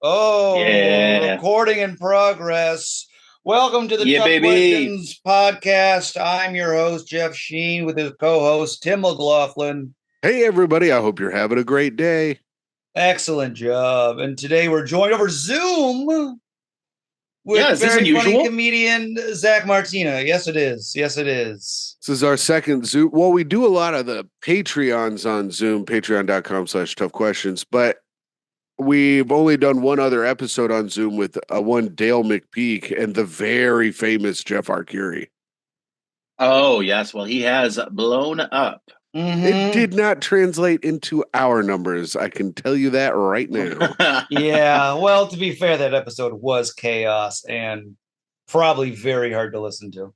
Oh, Yeah. recording in progress. Welcome to the Yeah, Tough baby. Questions podcast. I'm your host, Jeff Sheen, with his co host, Tim McLaughlin. Hey, everybody. I hope you're having a great day. Excellent job. And today we're joined over Zoom Yeah, with is this very funny unusual? comedian Zach Martina. Yes, it is. Yes, it is. This is our second Zoom. Well, we do a lot of the Patreons on Zoom, patreon.com/tough questions, but we've only done one other episode on Zoom with one Dale McPeak and the very famous Jeff Arcuri. Oh, yes. Well, he has blown up. It Mm-hmm. did not translate into our numbers. I can tell you that right now. Yeah. Well, to be fair, that episode was chaos and probably very hard to listen to.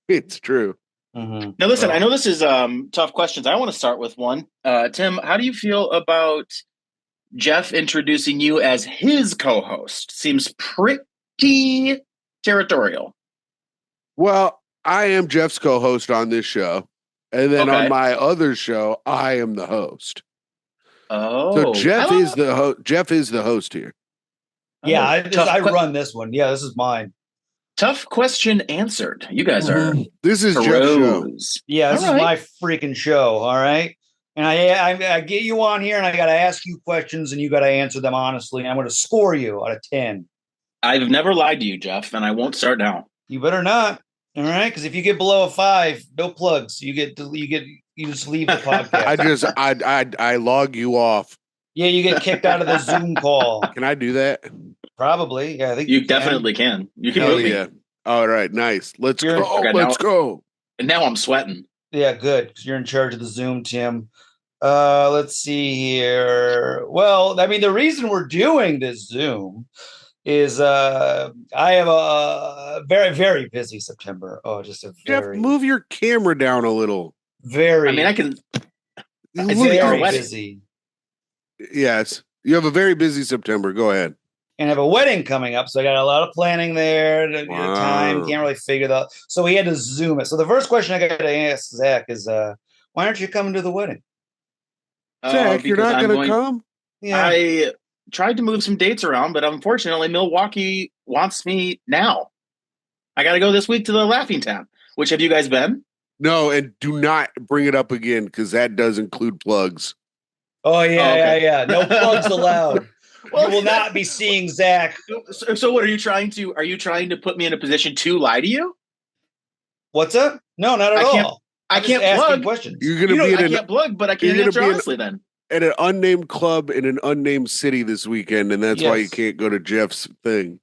It's true. Mm-hmm. Now, listen, I Oh. know this is tough questions. I want to start with one. Tim, how do you feel about Jeff introducing you as his co-host? Seems pretty territorial. Well, I am Jeff's co-host on this show, and then on Okay. my other show, I am the host. So Oh, Jeff is the Jeff is the host here. Yeah, oh, I run this one. Yeah, this is mine. tough question answered. You guys are This is Jeff's show. pros. Yeah, All this is right. my freaking show. All right. And I get you on here and I got to ask you questions and you got to answer them honestly. And I'm going to score you out of 10. I've never lied to you, Jeff, and I won't start now. You better not. All right. Because if you get below a 5, no plugs. You just leave the podcast. I log you off. Yeah, you get kicked out of the Zoom call. Can I do that? Probably. Yeah, I think You definitely can. You can Hell move me. yeah. All right, nice. Let's You're- go. Okay, Let's now- go. And now I'm sweating. Yeah, good. Because you're in charge of the Zoom, Tim. Let's see here. Well, I mean, the reason we're doing this Zoom is I have a very, very busy September. Oh, just a Jeff, very, move your camera down a little. very, I mean, I can. Look see our very wedding. busy. Yes. You have a very busy September. Go ahead. And I have a wedding coming up, so I got a lot of planning there. Wow. Time can't really figure that. So we had to Zoom it. So the first question I got to ask Zach is, why aren't you coming to the wedding? Zach, you're because not I'm going to come? Yeah, I tried to move some dates around, but unfortunately, Milwaukee wants me now. I got to go this week to the Laughing Tap. Which have you guys been? No, and do not bring it up again because that does include plugs. Oh yeah, Oh, okay. yeah. No plugs allowed. Well, You will not be seeing Zach. So what are you trying to? Are you trying to put me in a position to lie to you? What's up? No, not at I can't- all. I I'm just can't asking plug. questions. You're going to be I can't plug, but I can't you're gonna answer be in- honestly. Then at an unnamed club in an unnamed city this weekend, and that's why you Yes. can't go to Jeff's thing.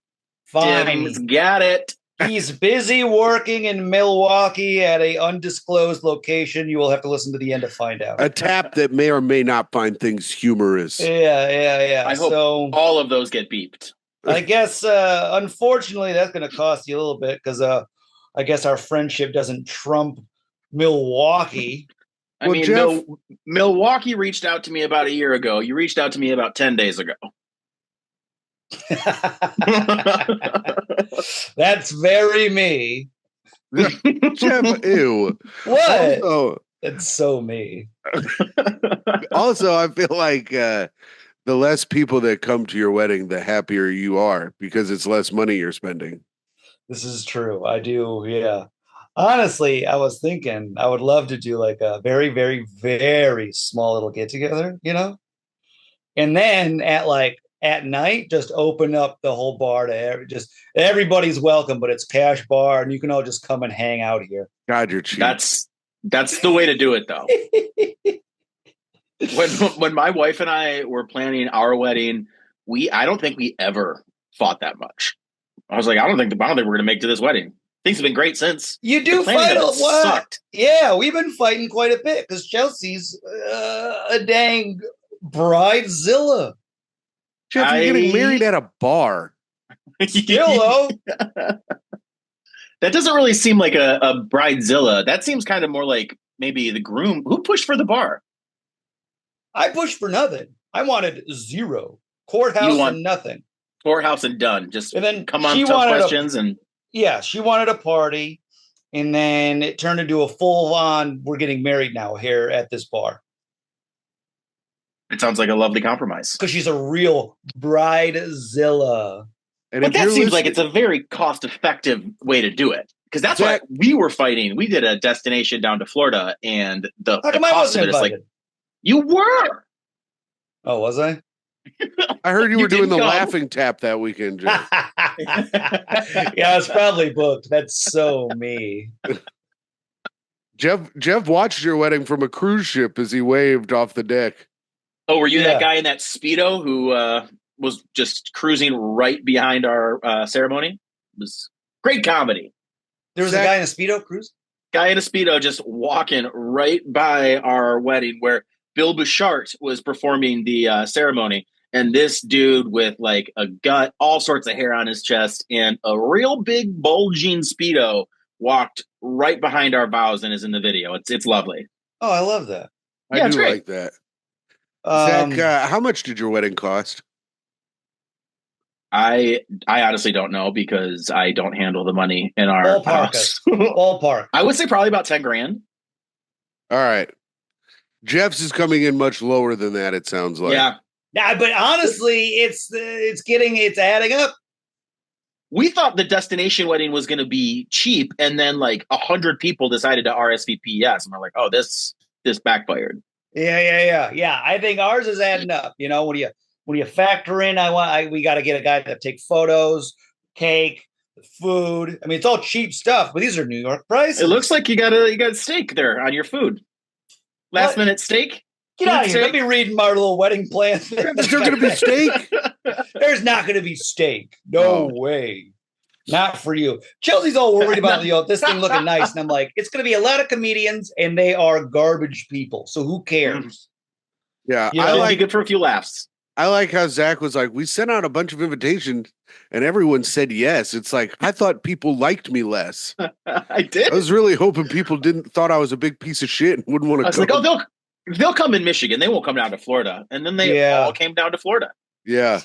Fine. Tim's got it. He's busy working in Milwaukee at a undisclosed location. You will have to listen to the end to find out. A tap that may or may not find things humorous. Yeah. I hope So all of those get beeped. I guess unfortunately that's going to cost you a little bit because I guess our friendship doesn't trump Milwaukee. I Well, mean, Jeff- Milwaukee reached out to me about a year ago. You reached out to me about 10 days ago. That's very me. Jeff, ew. What? Also, It's so me. also, I feel like the less people that come to your wedding, the happier you are because it's less money you're spending. This is true. I do. Yeah. Honestly, I was thinking I would love to do like a very, very, very small little get together, and then at night, just open up the whole bar to just everybody's welcome, but it's cash bar and you can all just come and hang out here. God, you're cheap. That's the way to do it, though. When my wife and I were planning our wedding, I don't think we ever fought that much. I was like, I don't think we're going to make it to this wedding. Things have been great since. You do The planning fight of a it lot. sucked. Yeah, we've been fighting quite a bit because Chelsea's a dang bridezilla. Jeff, you're getting married at a bar. Still though, That doesn't really seem like a bridezilla. That seems kind of more like maybe the groom. Who pushed for the bar? I pushed for nothing. I wanted 0 courthouse and nothing. Courthouse and done. Just And then come on, she tough wanted questions and Yeah, she wanted a party, and then it turned into a full-on, we're getting married now here at this bar. It sounds like a lovely compromise. Because she's a real bridezilla. And But if that you're seems like listening, it's a very cost-effective way to do it. Because that's Zach- why we were fighting. We did a destination down to Florida, and the How come I cost of wasn't it is like, invited? you were. Oh, was I? I heard you were doing didn't the come. laughing tap that weekend, Jeff. Yeah, it's probably booked. That's so me. Jeff watched your wedding from a cruise ship as he waved off the deck. Oh, were you Yeah. that guy in that Speedo who was just cruising right behind our ceremony? It was great comedy. There was Zach- a guy in a Speedo cruise? Guy in a Speedo just walking right by our wedding where Bill Bouchard was performing the ceremony. And this dude with like a gut, all sorts of hair on his chest, and a real big bulging Speedo walked right behind our vows and is in the video. It's lovely. Oh, I love that. I Yeah, it's do great. like that. Um, Zach, how much did your wedding cost? I honestly don't know because I don't handle the money in our ballpark house. ballpark. I would say probably about 10 grand. All right. Jeff's is coming in much lower than that, it sounds like. Yeah. Yeah, but honestly, it's adding up. We thought the destination wedding was going to be cheap, and then like 100 people decided to RSVP yes, and we're like, oh, this backfired. Yeah. I think ours is adding up. You know, when you factor in, we got to get a guy to take photos, cake, food. I mean, it's all cheap stuff, but these are New York prices. It looks like you got steak there on your food. Last minute steak. Get out of here. Let me read my little wedding plan. There's still going to be steak? There's not going to be steak. No way. Not for you. Chelsea's all worried about this thing looking nice. And I'm like, it's going to be a lot of comedians and they are garbage people. So who cares? Yeah. I like it for a few laughs. I like how Zach was like, we sent out a bunch of invitations and everyone said yes. It's like, I thought people liked me less. I did. I was really hoping people thought I was a big piece of shit and wouldn't want to come. Like, oh, they'll come in Michigan. They won't come down to Florida. And then they all came down to Florida. Yeah.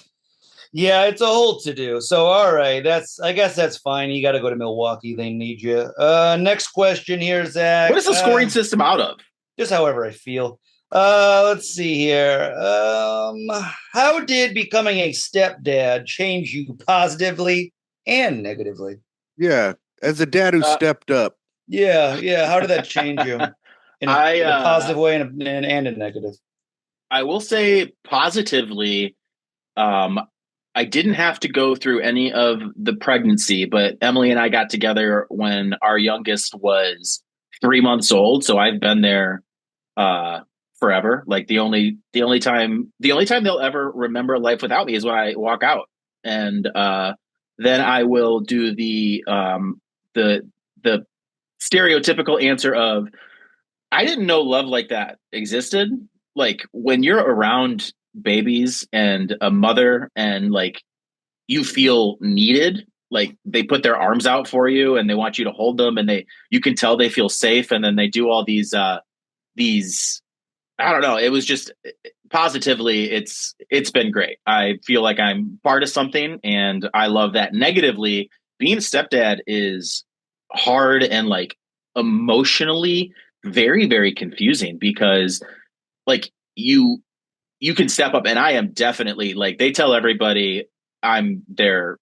Yeah, it's a whole to do. So, all right, I guess that's fine. You got to go to Milwaukee. They need you. Next question here, Zach. What is the scoring system out of? Just however I feel. Let's see here. How did becoming a stepdad change you positively and negatively? Yeah, as a dad who stepped up. Yeah. How did that change you in a positive way and a negative? I will say positively. I didn't have to go through any of the pregnancy, but Emily and I got together when our youngest was 3 months old. So I've been there forever. Like the only time they'll ever remember life without me is when I walk out, and then I will do the stereotypical answer of, I didn't know love like that existed. Like when you're around babies and a mother and like you feel needed, like they put their arms out for you and they want you to hold them, and you can tell they feel safe, and then they do all these I don't know, it was just positively it's been great. I feel like I'm part of something and I love that. Negatively, being a stepdad is hard and like emotionally very, very confusing because like you can step up, and I am definitely, like, they tell everybody I'm their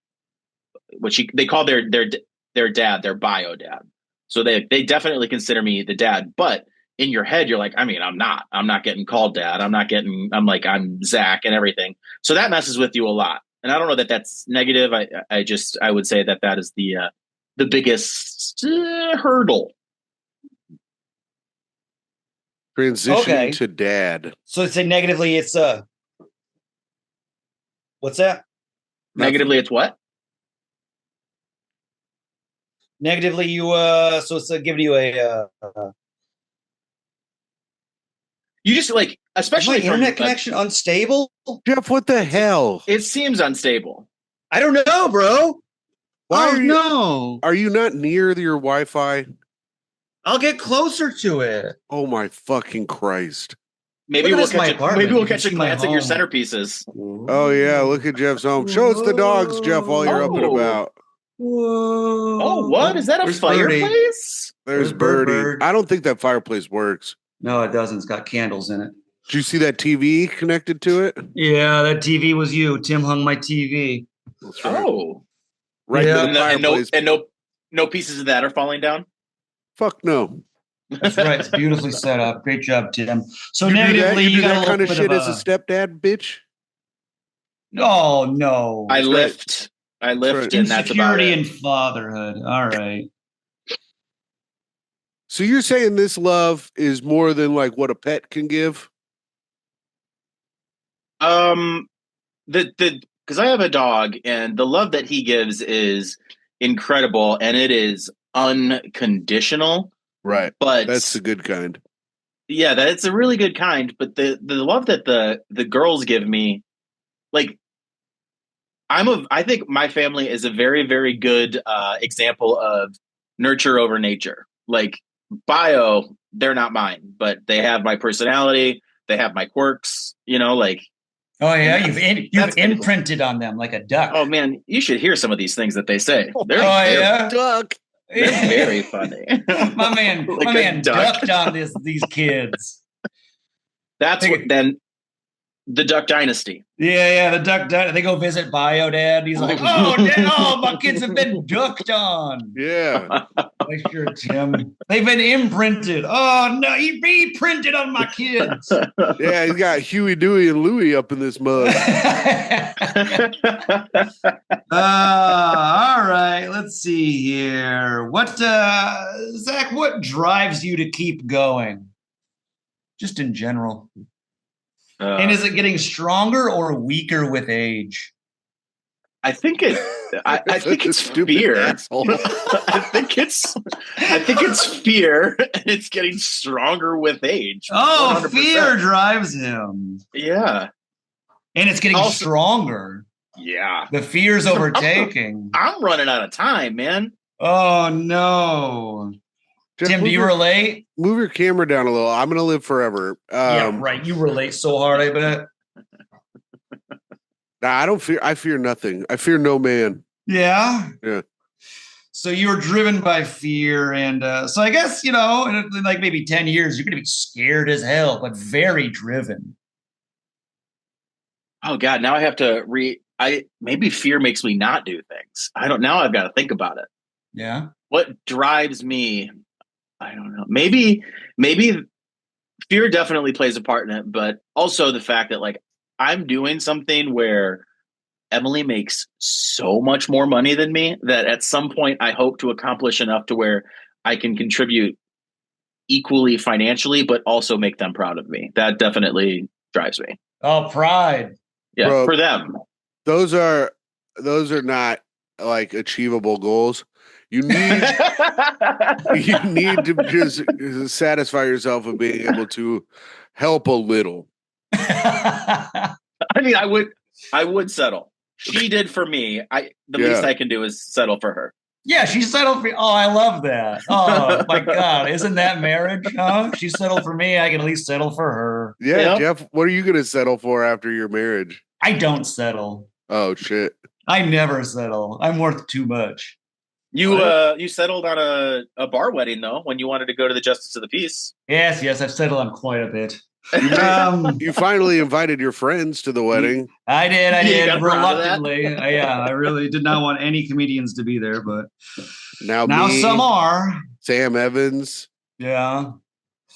they call their dad, their bio dad. So they definitely consider me the dad, but in your head you're like, I mean, I'm not getting called dad. I'm like, I'm Zach and everything. So that messes with you a lot. And I don't know that that's negative. I would say that is the biggest hurdle. Transitioning to dad. So say negatively, it's what's that? Negatively, it's what? Negatively, you so it's giving you a you just like, especially is my internet connection unstable. Jeff, what the hell? It seems unstable. I don't know, bro. Why no? Are you not near your Wi-Fi? I'll get closer to it. Oh my fucking Christ! Maybe we'll catch a glance at your centerpieces. Oh yeah, look at Jeff's home. Show us the dogs, Jeff, while you're up and about. Whoa! Oh, what is that? A fireplace? There's Birdie. I don't think that fireplace works. No, it doesn't. It's got candles in it. Did you see that TV connected to it? Yeah, that TV was you. Tim hung my TV. That's right. Oh, Right Yeah. in the fireplace. No pieces of that are falling down. Fuck no. That's right. It's beautifully set up. Great job, Tim. So You negatively, do you got that a little kind of bit shit of as a stepdad, bitch. Oh no! I That's lift, right. and that's about Insecurity it. and fatherhood. All right. So you're saying this love is more than like what a pet can give? Because I have a dog, and the love that he gives is incredible, and it is unconditional. Right. But That's the good kind. yeah, that's a really good kind. But the love that the girls give me, like I think my family is a very, very good example of nurture over nature. Like bio, they're not mine, but they have my personality, they have my quirks, like. Oh yeah, that's you've imprinted on them like a duck. Oh man, you should hear some of these things that they say. Yeah, duck. They're very funny. my man ducked on these kids. That's what then. The Duck Dynasty. Yeah, the Duck Dynasty. They go visit Bio Dad. He's like, oh, my kids have been ducked on. Yeah. Like, sure, Tim. They've been imprinted. Oh, no, he printed on my kids. Yeah, he's got Huey, Dewey, and Louie up in this mug. All right, let's see here. Zach, what drives you to keep going? Just in general. And is it getting stronger or weaker with age? I think it's fear. I think it's fear, and it's getting stronger with age. Oh, 100%. Fear drives him. Yeah, and it's getting stronger. Yeah, the fear's overtaking. I'm running out of time, man. Oh no. Jeff, Tim, do you relate? Move your camera down a little. I'm going to live forever. Yeah, right. You relate so hard, I bet. Nah, I don't fear. I fear nothing. I fear no man. Yeah? Yeah. So you're driven by fear. And so I guess, in like maybe 10 years, you're going to be scared as hell, but very driven. Oh, God. Now I have to maybe fear makes me not do things. Now I've got to think about it. Yeah. What drives me? I don't know. Maybe fear definitely plays a part in it, but also the fact that like I'm doing something where Emily makes so much more money than me that at some point I hope to accomplish enough to where I can contribute equally financially, but also make them proud of me. That definitely drives me. Oh, pride. Yeah, bro, for them. Those are not like achievable goals. You need to just satisfy yourself of being able to help a little. I mean, I would settle. She did for me. The least I can do is settle for her. Yeah, she settled for me. Oh, I love that. Oh my God. Isn't that marriage? Huh? She settled for me. I can at least settle for her. Yeah, Jeff, what are you gonna settle for after your marriage? I don't settle. Oh shit. I never settle. I'm worth too much. You settled on a bar wedding though when you wanted to go to the Justice of the Peace. Yes, I've settled on quite a bit. You finally invited your friends to the wedding. I did reluctantly. I really did not want any comedians to be there, but now some are. Sam Evans. Yeah.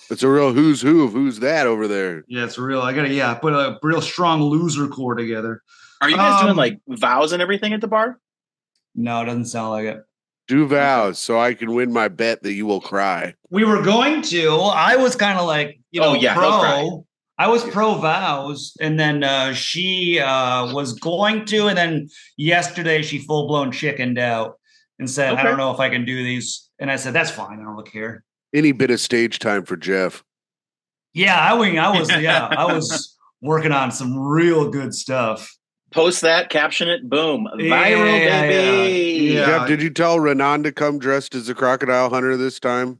It's a real who's who of who's that over there. Yeah, it's real. I gotta put a real strong loser core together. Are you guys doing like vows and everything at the bar? No, it doesn't sound like it. Do vows so I can win my bet that you will cry. We were going to. I was kind of like, pro. I was pro vows, and then she was going to, and then yesterday she full blown chickened out and said, "I don't know if I can do these." And I said, "That's fine. I don't care." Any bit of stage time for Jeff. Yeah, I was working on some real good stuff. Post that, caption it, boom. Viral, baby. Yeah. Jeff, did you tell Renan to come dressed as a Crocodile Hunter this time?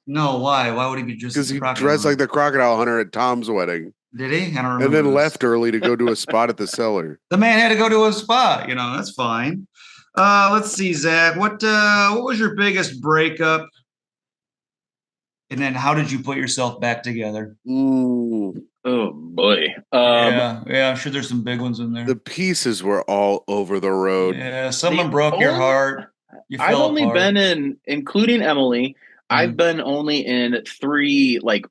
No, why? Why would he be dressed as a Crocodile Hunter? Dressed like the Crocodile Hunter at Tom's wedding. Did he? I don't remember. And then left early to go to a spot at the cellar. The man had to go to a spot. That's fine. Let's see, Zach. What was your biggest breakup? And then how did you put yourself back together? Ooh, Oh boy. Yeah, I'm sure there's some big ones in the there. pieces were all over the road. Yeah, The someone broke your only heart. You I've fell only apart. been in, including Emily, I've Mm, been only in three like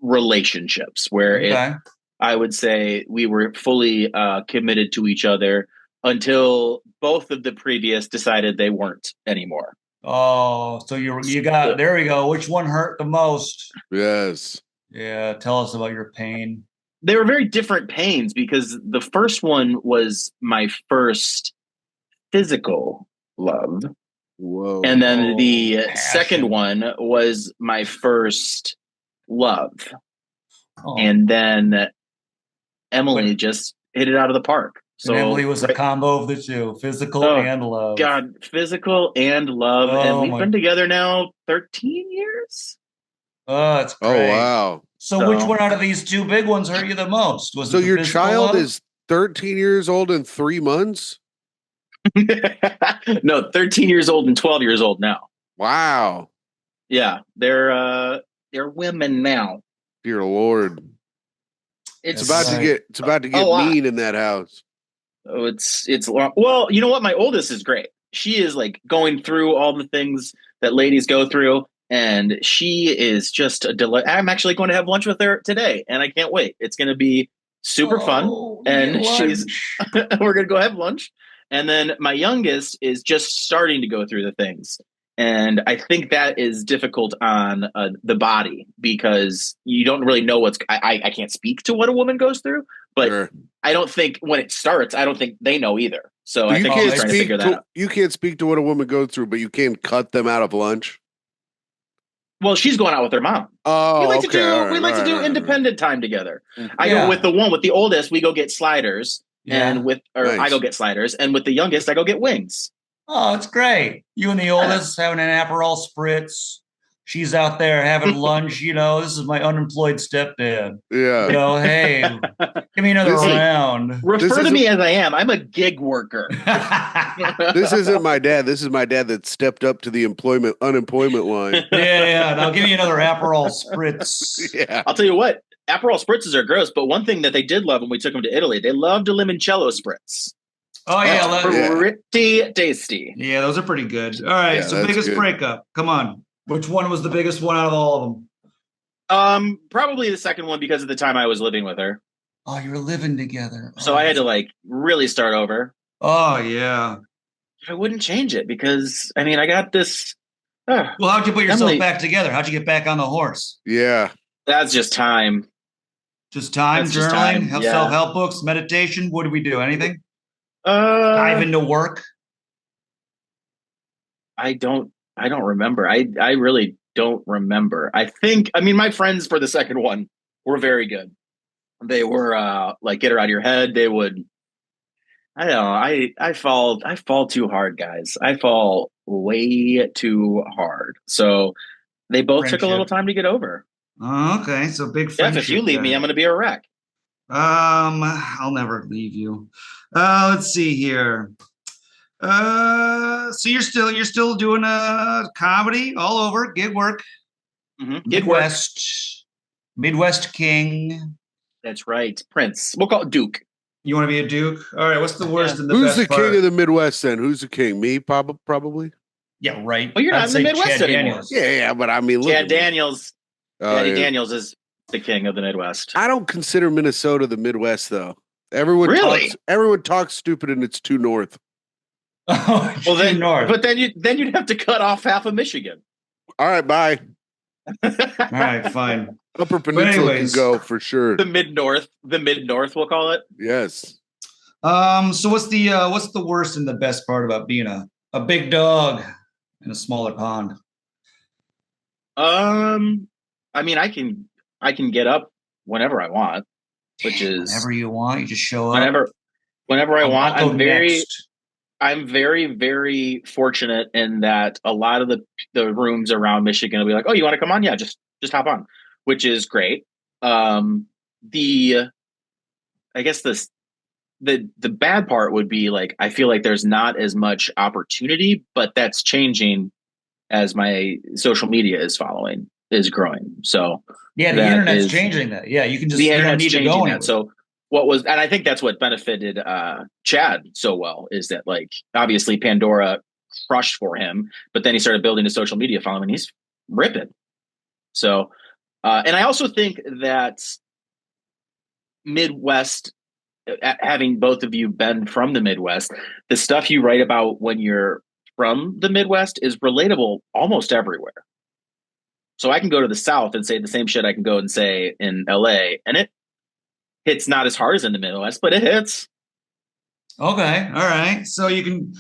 relationships where it okay. I would say we were fully committed to each other until both of the previous decided they weren't anymore. Oh, so you got So there we go. Which one hurt the most? Yes. Yeah, tell us about your pain. they were very different pains because the first one was my first physical love. And Whoa. then Oh, the second passion. one was my first love. Oh, And then but Emily just hit it out of the park. and Emily So, was a right. combo of the two, physical Oh, and love. God, physical and love. And Oh we've my, been together now 13 years. oh, it's Oh, great. wow. So which So, one out of these two big ones hurt you the most? Was So it the your physical child love? is 13 years old and 3 months? no, 13 years old and 12 years old now. Wow. Yeah, they're women now. Dear Lord. It's That's about It's to right. get it's about to a get lot. mean in that house. Oh, it's long. Well, you know what? My oldest is great. She is like going through all the things that ladies go through, and she is just a delight. I'm actually going to have lunch with her today, and I can't wait. It's going to be super fun, Oh, you get and she's lunch. we're going to go have lunch. And then my youngest is just starting to go through the things. And I think that is difficult on the body because you don't really know I can't speak to what a woman goes through, but Sure. I don't think when it starts, I don't think they know either. So So I you think Oh, she's can't trying to figure speak that to out. you can't speak to what a woman goes through, but you can cut them out of lunch. Well, she's going out with her mom. Oh, okay. All We right. like All to right. do All right. All right. independent time together. I go with yeah, the one with the oldest, we go get sliders, and yeah. or I go Nice. get sliders, and with the youngest, I go get wings. Oh, it's great. You and the Yeah. oldest having an Aperol spritz. She's out there having lunch. This is my unemployed stepdad. Yeah. Hey, give me another This is Hey, round. this refer to isn't me as I am. I'm a gig worker. this isn't my dad. This is my dad that stepped up to the unemployment line. Yeah. Now give me another Aperol spritz. Yeah. I'll tell you what, Aperol spritzes are gross, but one thing that they did love when we took them to Italy, they loved a limoncello spritz. Oh That's yeah, Yeah. pretty tasty. yeah. Those are pretty good. All right. Yeah, So that's biggest good. breakup. Come on. Which one was the biggest one out of all of them? Probably the second one because of the time I was living with her. Oh, you were living together. So Oh, I had to like really start over. oh yeah. I wouldn't change it because I mean I got this. Well, how'd you put yourself Emily, back together? How'd you get back on the horse? Yeah. that's just time. Just time, That's just journaling, time. Yeah. self-help books, meditation. What do we do? Anything? Dive Uh, into work. I don't remember. I really don't remember. I think I mean my friends for the second one were very good. They were like get her out of your head. They would I don't know. I fall too hard, guys. I fall way too hard. So they both took a little Friendship. time to get over. Oh, okay, so big Jeff, if you friendship leave me, I'm then. gonna be a wreck. I'll never leave you. Let's see here. So you're still doing comedy all over, gig work, Gig work. Midwest King. That's right. Prince. We'll call it Duke. You want to be a Duke? All right. What's the Yeah. worst and the Who's the best king of part? the Midwest then? Who's the king? Me, probably. Yeah, right. Well, you're not I'd in the say Midwest Chad anymore. Daniels. Yeah, but I mean, look Chad at me. Daniels. Oh, Daddy yeah. Daniels is the king of the Midwest. I don't consider Minnesota the Midwest though. Everyone Really? talks stupid and it's too north. Oh, it's Well, due then, north. but then you'd have to cut off half of Michigan. All right, bye. All right, fine. Upper But Peninsula can anyways, go for sure. The mid north, we'll call it. Yes. so what's the worst and the best part about being a big dog in a smaller pond? I mean, I can get up whenever I want, which is Whenever you want, you just show up. whenever whenever I want. I'll go next. I'm very fortunate in that a lot of the rooms around Michigan will be like, "Oh, you want to come on? Yeah, just hop on," which is great. The I guess the bad part would be like I feel like there's not as much opportunity, but that's changing as my social media is following. is growing. So yeah, the internet's changing that. Yeah, you can just, the you don't internet's need to changing go that. anywhere. So and I think that's what benefited Chad so well is that like obviously Pandora crushed for him, but then he started building a social media following. He's ripping. So, and I also think that Midwest, having both of you been from the Midwest, the stuff you write about when you're from the Midwest is relatable almost everywhere. So I can go to the South and say the same shit I can go and say in LA, and it hits not as hard as in the Midwest, but it hits. Okay, all right. So you can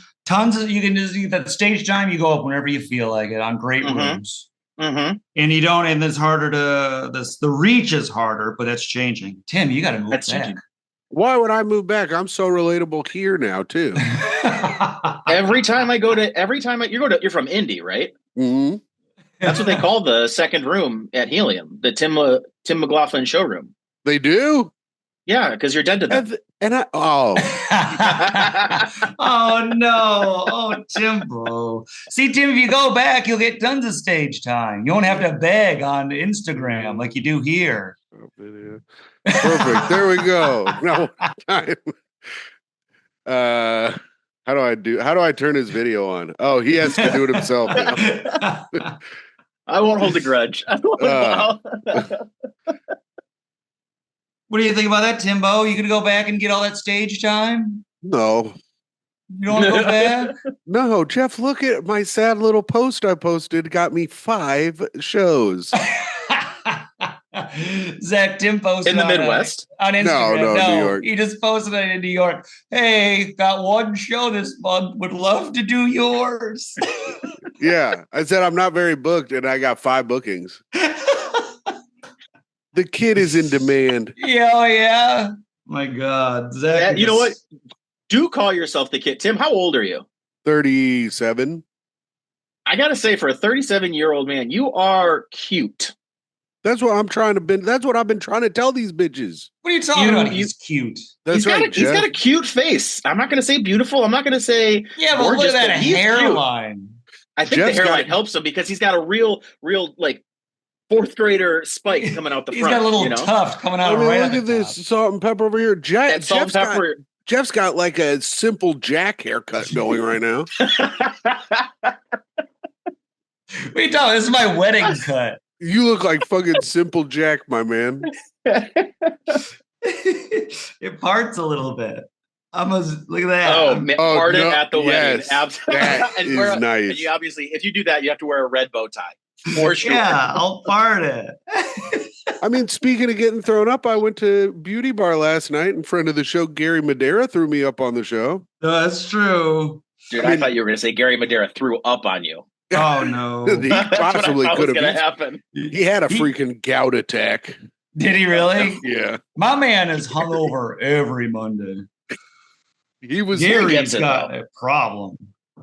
you can just get that stage time. You go up whenever you feel like it on great rooms, and you don't. And it's harder to the reach is harder, but that's changing. Tim, you got to move That's back. changing. Why would I move back? I'm so relatable here now too. Every time you're from Indy, right? Mm-hmm. That's what they call the second room at Helium, the Tim McLaughlin showroom. They do? Yeah, because you're dead to them. Oh no. Oh, Timbo. See, Tim, if you go back, you'll get tons of stage time. You won't have to beg on Instagram like you do here. Perfect. There we go. No time. How do I turn his video on? Oh, he has to do it himself now. I won't hold a grudge. What do you think about that, Timbo? You gonna go back and get all that stage time? No. You don't want to go back? No, Jeff, look at my sad little post I posted. Got me 5 shows. Zach, Tim posted in the Midwest on Instagram. No, New York. He just posted it in New York. Hey, got one show this month. Would love to do yours. Yeah, I said I'm not very booked, and I got 5 bookings. The kid is in demand. Yeah. My God, Zach. You know what? Do call yourself the kid, Tim. How old are you? 37. I gotta say, for a 37-year-old man, you are cute. That's what I'm trying to. That's what I've been trying to tell these bitches. What are you talking about? He's cute. That's right. He's got a cute face. I'm not gonna say beautiful. I'm not gonna say but gorgeous, look at that hairline. I think the hairline helps him because he's got a real like 4th grader spike coming out the front. He's got a little tuft coming out. Right look at this salt and pepper over here. Jeff's got like a simple Jack haircut going right now. What are you talking? This is my wedding cut. You look like fucking Simple Jack, my man. It parts a little bit. Look at that. Part it at the wedding. Absolutely. That is nice. And you obviously, if you do that, you have to wear a red bow tie. For sure. Yeah, I'll part it. I mean, speaking of getting thrown up, I went to Beauty Bar last night, and friend of the show, Gary Madera, threw me up on the show. No, that's true. Dude, I thought you were going to say Gary Madera threw up on you. Oh, no. He possibly could have. Happen. He had a freaking gout attack. Did he really? Yeah. My man is hungover every Monday. Gary's got a problem.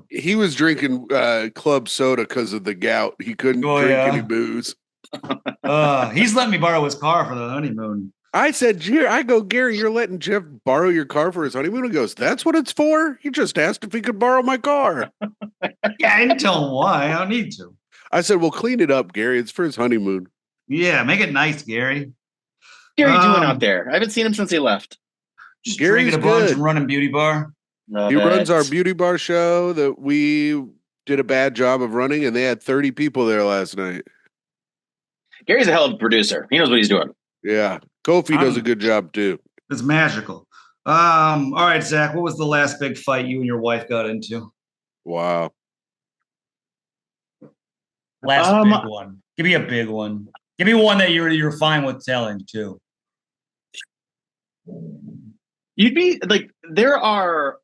He was drinking club soda because of the gout. He couldn't drink any booze. He's letting me borrow his car for the honeymoon. I said, Gary, you're letting Jeff borrow your car for his honeymoon? He goes, that's what it's for? He just asked if he could borrow my car. Yeah, I didn't tell him why. I don't need to. I said, well, clean it up, Gary. It's for his honeymoon. Yeah, make it nice, Gary. Gary doing out there? I haven't seen him since he left. Just Gary's drinking a bunch and running Beauty Bar. He runs our Beauty Bar show that we did a bad job of running, and they had 30 people there last night. Gary's a hell of a producer. He knows what he's doing. Yeah. Kofi does a good job, too. It's magical. All right, Zach, what was the last big fight you and your wife got into? Wow. Last big one. Give me a big one. Give me one that you're fine with telling, too. You'd be like, there are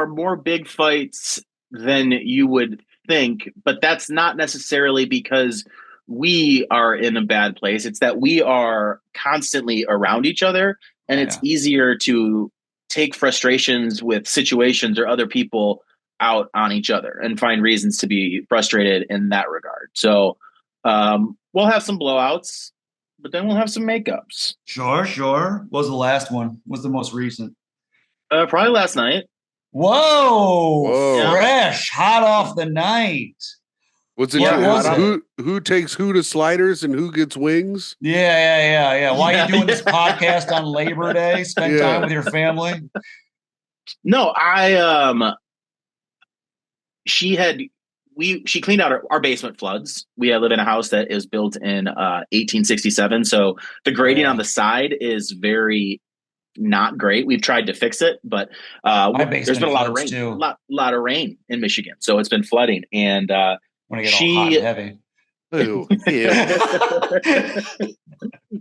more big fights than you would think, but that's not necessarily because we are in a bad place. It's that we are constantly around each other, and it's easier to take frustrations with situations or other people out on each other and find reasons to be frustrated in that regard. So we'll have some blowouts, but then we'll have some makeups. Sure. What was the last one? What's the most recent? Probably last night. Whoa. Fresh, hot off the night. Was it who takes who to sliders and who gets wings? Yeah. Why are you doing this podcast on Labor Day? Spend time with your family. No, she cleaned out our basement floods. We live in a house that is built in 1867, so the grading on the side is very not great. We've tried to fix it, but there's been a lot of rain, too. lot of rain in Michigan, so it's been flooding. And when I get all hot and heavy. Ooh, yeah.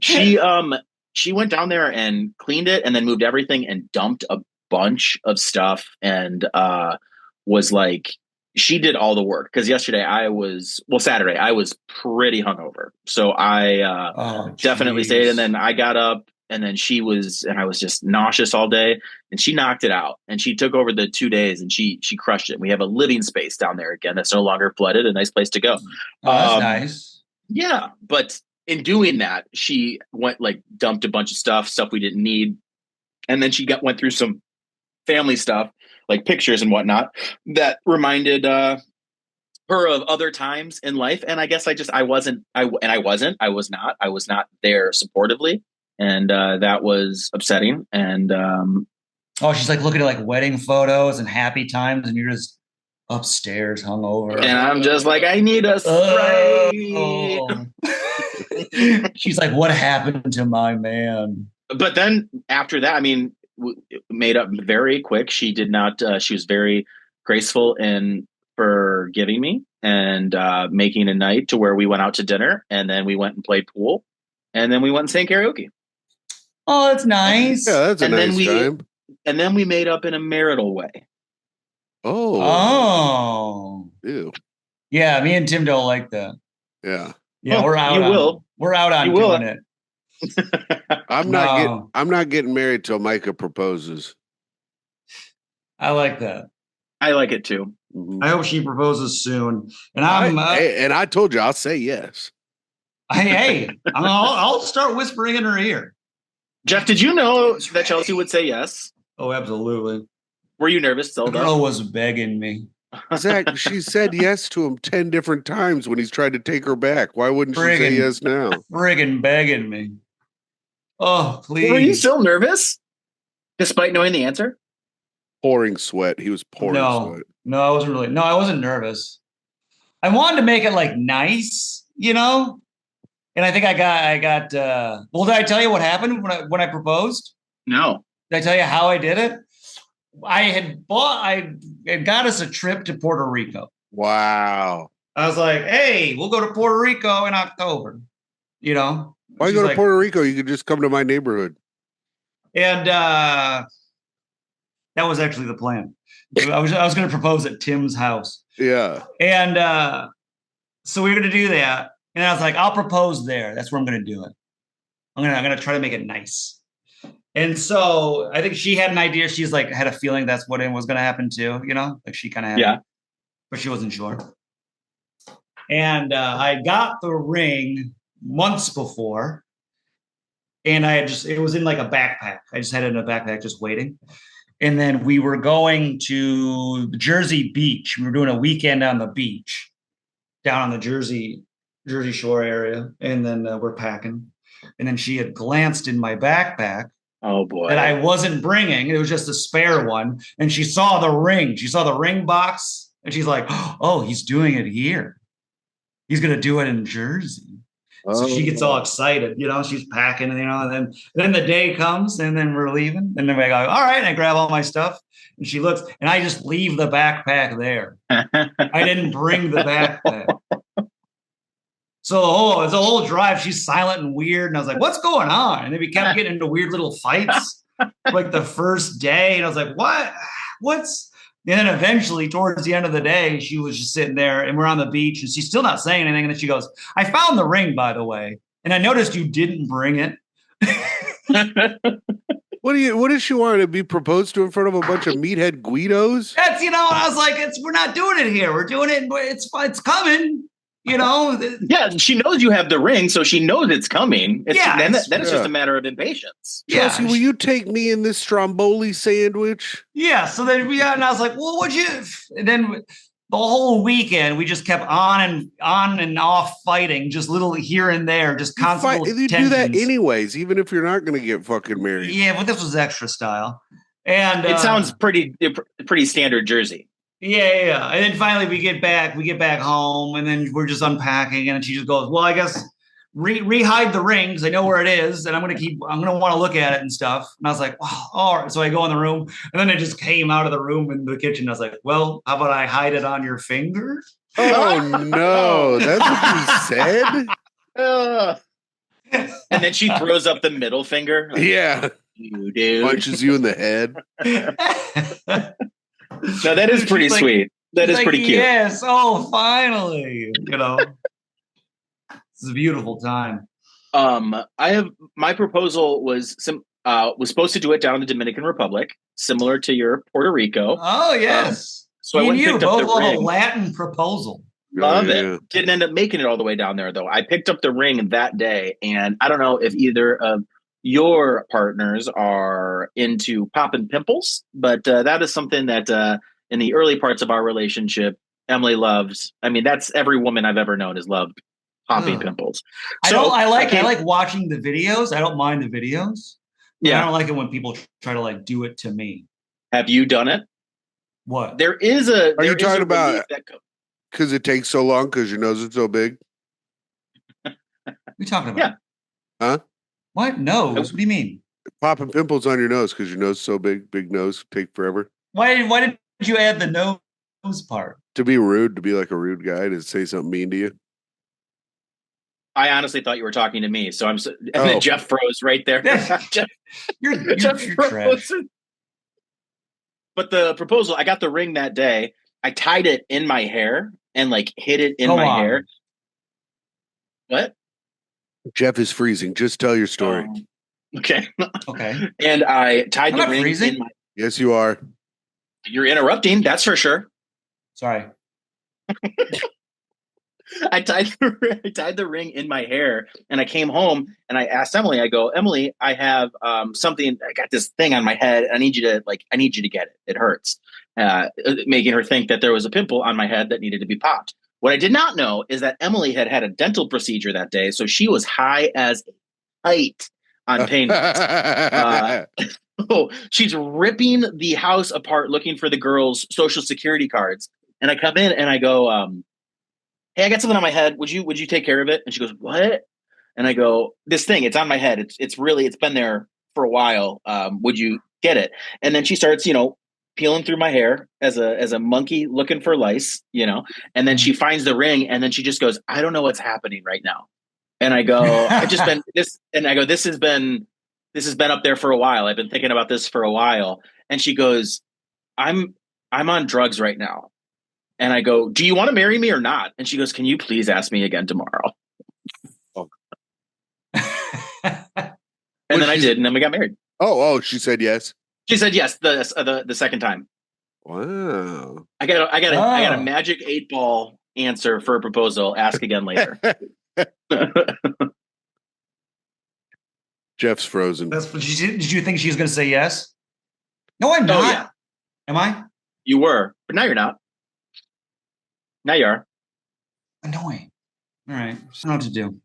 She went down there and cleaned it, and then moved everything and dumped a bunch of stuff, and was like, she did all the work, because Saturday I was pretty hungover, so I definitely stayed. And then I got up, and then I was just nauseous all day, and she knocked it out, and she took over the 2 days, and she crushed it. We have a living space down there again that's no longer flooded, a nice place to go. That's nice. Yeah, but in doing that, she went dumped a bunch of stuff we didn't need, and then she went through some family stuff, like pictures and whatnot, that reminded her of other times in life. And I guess I was not there supportively, and that was upsetting. And she's looking at wedding photos and happy times, and you're just upstairs hungover, and I'm just like, I need a spray. She's like, what happened to my man? But then after that, I mean, made up very quick. She did not. She was very graceful in forgiving me, and making a night to where we went out to dinner, and then we went and played pool, and then we went and sang karaoke. Oh, that's nice. Yeah, that's a nice time. And then we made up in a marital way. Oh. Ew. Yeah, me and Tim don't like that. Yeah. Yeah, we're out. We're out on doing it. I'm not getting married till Micah proposes. I like that. I like it too. I hope she proposes soon. And and I told you I'll say yes. I'll start whispering in her ear. Jeff, did you know that Chelsea would say yes? Oh, absolutely. Were you nervous still? The girl was begging me. Zach, she said yes to him 10 different times when he's tried to take her back. Why wouldn't she say yes now? Friggin' begging me. Oh, please. Were you still nervous? Despite knowing the answer? Pouring sweat. He was pouring sweat. No, I wasn't really. No, I wasn't nervous. I wanted to make it nice, And I think I got. Well, did I tell you what happened when I proposed? No. Did I tell you how I did it? I had got us a trip to Puerto Rico. Wow. I was like, hey, we'll go to Puerto Rico in October. Why go to Puerto Rico? You could just come to my neighborhood. And that was actually the plan. I was going to propose at Tim's house. Yeah. And so we were going to do that. And I was like, I'll propose there. That's where I'm going to do it. I'm going to try to make it nice. And so I think she had an idea. She's had a feeling that's what it was going to happen too. She kind of had, yeah, but she wasn't sure. And I got the ring months before, and it was in a backpack. I just had it in a backpack, just waiting. And then we were going to the Jersey Beach. We were doing a weekend on the beach down on the Jersey Shore area. And then we're packing. And then she had glanced in my backpack. Oh, boy. That I wasn't bringing. It was just a spare one. And she saw the ring. She saw the ring box. And she's like, oh, he's doing it here. He's going to do it in Jersey. So she gets all excited, she's packing, and then the day comes, and then we're leaving, and then we go, all right, and I grab all my stuff, and she looks, and I just leave the backpack there. I didn't bring the backpack. So the whole drive, she's silent and weird, and I was like, what's going on? And then we kept getting into weird little fights, the first day, and I was like, what's... And then eventually, towards the end of the day, she was just sitting there, and we're on the beach, and she's still not saying anything. And then she goes, I found the ring, by the way, and I noticed you didn't bring it. What does she want to be proposed to in front of a bunch of meathead Guidos? That's, I was like, we're not doing it here. We're doing it. It's coming. Yeah, she knows you have the ring, so she knows it's coming. Then it's just a matter of impatience. Chelsea, will you take me in this Stromboli sandwich? Yeah. So then and I was like, well, would you? And then the whole weekend we just kept on and off fighting, just little here and there, just constant little You do that tensions. anyways, even if you're not going to get fucking married. Yeah, but this was extra style. And It sounds pretty standard Jersey. yeah. And then finally we get back home, and then we're just unpacking, and she just goes, "Well, I guess re-hide the ring because I know where it is, and I'm gonna want to look at it and stuff." And I was like, "Wow, all right." So I go in the room, and then it just came out of the room in the kitchen. I was like, "Well, how about I hide it on your finger?" Oh no, that's what you said. And then she throws up the middle finger. Like, yeah, you dude. Punches you in the head. No, that is pretty sweet. That is pretty cute. Yes. Oh, finally. It's a beautiful time. My proposal was supposed to do it down in the Dominican Republic, similar to your Puerto Rico. Oh, yes. So I went and picked up the ring. A Latin proposal. Love it. Didn't end up making it all the way down there, though. I picked up the ring that day, and I don't know if either of your partners are into popping pimples, but that is something that in the early parts of our relationship, Emily loves. I mean, that's every woman I've ever known has loved popping pimples. So I like watching the videos. I don't mind the videos. Yeah, I don't like it when people try to like do it to me. Have you done it? What? There is a. Are you talking about? Because it takes so long because your nose is so big. What are you talking about? Yeah. Huh? What? Nose? What do you mean? Popping pimples on your nose because your nose is so big nose, take forever. Why did you add the nose part? To be rude, to be like a rude guy, to say something mean to you. I honestly thought you were talking to me, so and then Jeff froze right there. Jeff froze. But the proposal, I got the ring that day. I tied it in my hair and like hid it in my hair. What? Jeff is freezing. Just tell your story. Okay. Okay. And I tied the ring freezing. in my. Yes, you are. You're interrupting. That's for sure. Sorry. I tied the ring in my hair, and I came home and I asked Emily. I go, Emily, I have something. I got this thing on my head. I need you to get it. It hurts. Making her think that there was a pimple on my head that needed to be popped. What I did not know is that Emily had a dental procedure that day, so she was high as a kite on pain meds. She's ripping the house apart looking for the girls' social security cards, and I come in and I go, "Hey, I got something on my head. Would you take care of it?" And she goes, "What?" And I go, "This thing. It's on my head. It's been there for a while. Would you get it?" And then she starts, peeling through my hair as a monkey looking for lice, and then she finds the ring, and then she just goes, "I don't know what's happening right now." And I go, "I've just been this," and I go, this has been up there for a while. I've been thinking about this for a while." And she goes, I'm on drugs right now." And I go, "Do you want to marry me or not?" And she goes, "Can you please ask me again tomorrow?" And then I did, and then we got married. Oh, she said yes. She said yes the second time. Wow. I got a magic 8-ball answer for a proposal. Ask again later. Jeff's frozen. Did you think she was going to say yes? No, I'm not. Yeah. Am I? You were, but now you're not. Now you are. Annoying. All right. I don't know what to do.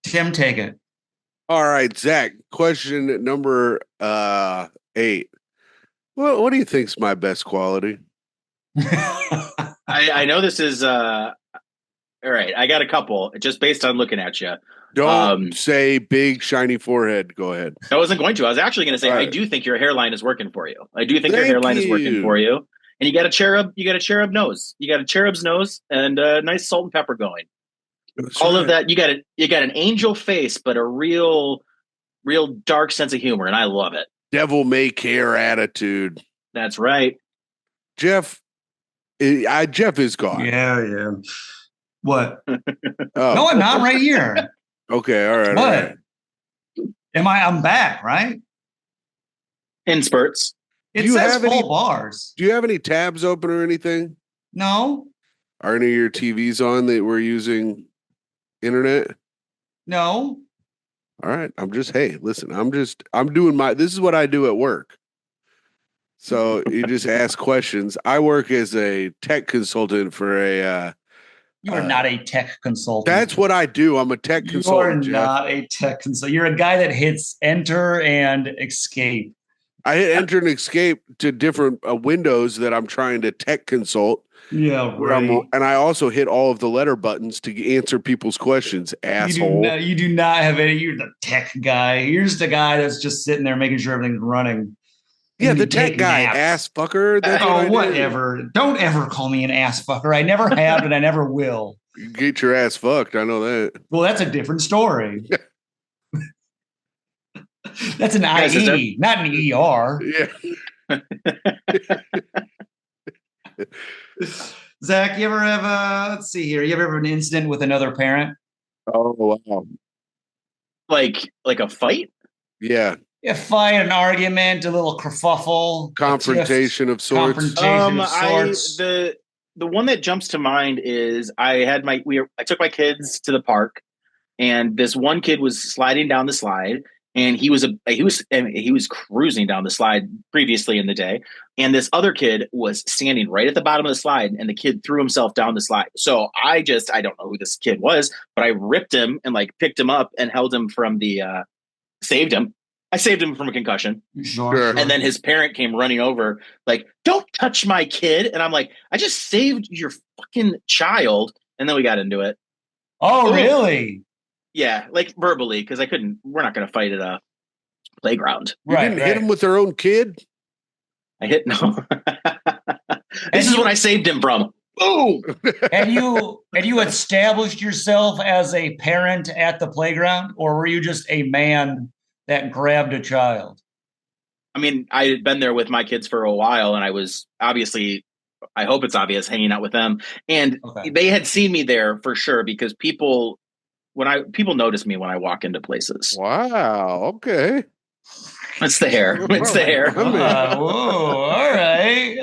Tim, take it. All right, Zach. Question number 8. Well, what do you think's my best quality? I know this is all right. I got a couple just based on looking at you. Don't say big shiny forehead. Go ahead. I wasn't going to. I was actually going to say I do think your hairline is working for you. I do think your hairline is working for you. And you got a cherub nose. You got a cherub's nose and a nice salt and pepper going. That's all right. Of that. You got an angel face, but a real dark sense of humor, and I love it. Devil may care attitude. That's right. Jeff is gone. Yeah. What? No, I'm not right here. Okay, all right. What? All right. I'm back, right? In spurts. It says full bars. Do you have any tabs open or anything? No. Are any of your TVs on that we're using internet? No. All right. Listen, I'm doing this is what I do at work. So you just ask questions. I work as a tech consultant for a. You are not a tech consultant. That's what I do. I'm a tech consultant. You are not a tech consultant. You're a guy that hits enter and escape. I hit enter and escape to different windows that I'm trying to tech consult. Yeah, right. And I also hit all of the letter buttons to answer people's questions, asshole. You do not have any. You're the tech guy. Here's the guy that's just sitting there making sure everything's running. Yeah, the tech guy, ass fucker. That's whatever. Don't ever call me an ass fucker. I never have and I never will. You get your ass fucked. I know that. Well, that's a different story. That's an IE, not an ER. Yeah. Zach, you ever have let's see here. You ever have an incident with another parent? Oh wow. Like a fight? Yeah. A fight, an argument, a little kerfuffle, confrontation of sorts. The one that jumps to mind is I took my kids to the park, and this one kid was sliding down the slide, and he was cruising down the slide previously in the day, and this other kid was standing right at the bottom of the slide, and the kid threw himself down the slide. So I don't know who this kid was, but I ripped him and picked him up and held him from saved him. I saved him from a concussion. Sure. And then his parent came running over, don't touch my kid. And I'm like, I just saved your fucking child. And then we got into it. Oh, really? Yeah, verbally, because we're not going to fight at a playground. You didn't hit him with their own kid? No. This is what I saved him from. Boom. Had you established yourself as a parent at the playground, or were you just a man that grabbed a child? I mean, I had been there with my kids for a while, and I was obviously, I hope it's obvious, hanging out with them. And They had seen me there for sure, because people notice me when I walk into places. Wow. Okay. It's the hair. It's the hair. Whoa, all right.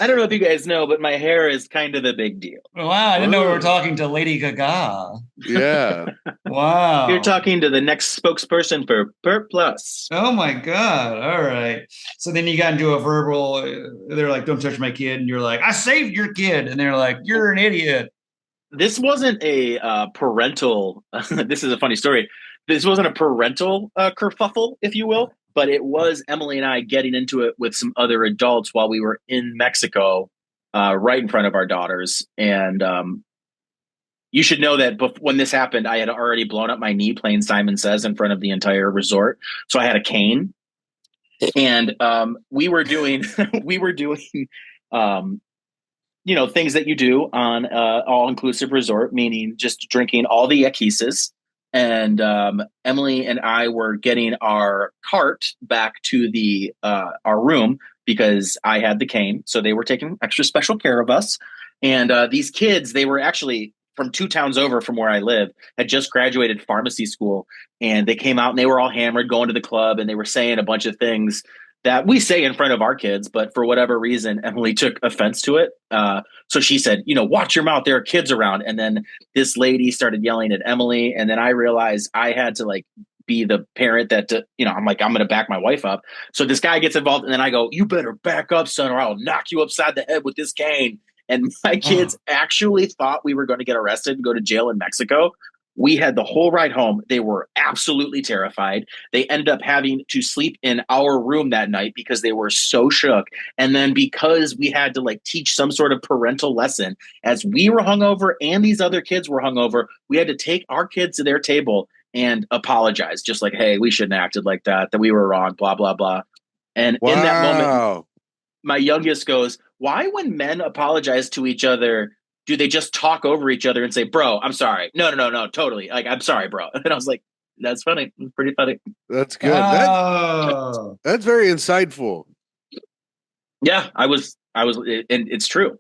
I don't know if you guys know, but my hair is kind of a big deal. Wow, I didn't know we were talking to Lady Gaga. Yeah. Wow. You're talking to the next spokesperson for Pert Plus. Oh my God. All right. So then you got into a verbal, they're like, don't touch my kid. And you're like, I saved your kid. And they're like, you're an idiot. This wasn't a parental, this is a funny story. This wasn't a parental kerfuffle, if you will. But it was Emily and I getting into it with some other adults while we were in Mexico, right in front of our daughters. And you should know that when this happened, I had already blown up my knee playing Simon Says in front of the entire resort. So I had a cane, and we were doing things that you do on all-inclusive resort, meaning just drinking all the yaquises. And Emily and I were getting our cart back to our room because I had the cane. So they were taking extra special care of us. And these kids, they were actually from 2 towns over from where I live, had just graduated pharmacy school. And they came out and they were all hammered going to the club. And they were saying a bunch of things that we say in front of our kids. But for whatever reason, Emily took offense to it. So she said, watch your mouth. There are kids around. And then this lady started yelling at Emily. And then I realized I had to be the parent that, I'm like, I'm going to back my wife up. So this guy gets involved. And then I go, you better back up, son, or I'll knock you upside the head with this cane. And my kids actually thought we were going to get arrested and go to jail in Mexico. We had the whole ride home. They were absolutely terrified. They ended up having to sleep in our room that night because they were so shook. And then because we had to teach some sort of parental lesson, as we were hungover and these other kids were hungover, we had to take our kids to their table and apologize. Just hey, we shouldn't have acted like that we were wrong, blah, blah, blah. And in that moment, my youngest goes, why when men apologize to each other, do they just talk over each other and say, bro, I'm sorry. No, totally. I'm sorry, bro. And I was like, that's funny. It's pretty funny. That's good. That's very insightful. Yeah, I was, and it's true.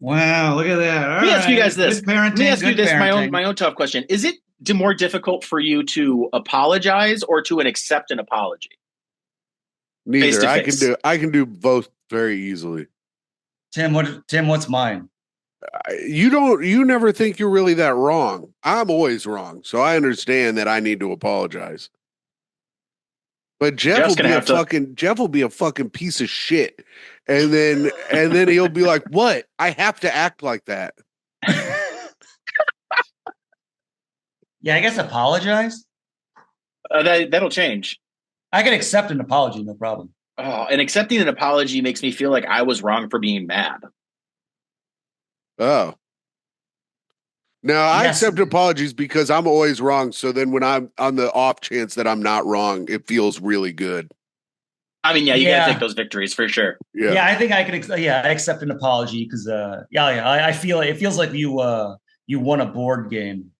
Wow, look at that. Let me ask you guys this. Let me ask you this, my own tough question. Is it more difficult for you to apologize or to accept an apology? Neither. I can do both very easily. Tim, what's mine? You never think you're really that wrong. I'm always wrong. So I understand that I need to apologize. But Jeff's gonna have to. Jeff will be a fucking piece of shit. And then he'll be like, "What? I have to act like that." Yeah, I guess apologize. That'll change. I can accept an apology, no problem. Oh, and accepting an apology makes me feel like I was wrong for being mad. Oh. Now I Yes. accept apologies because I'm always wrong. So then when I'm on the off chance that I'm not wrong, it feels really good. I mean, yeah, you Yeah. gotta take those victories for sure. Yeah, I think I could. Yeah, I accept an apology because, I feel it feels like you won a board game.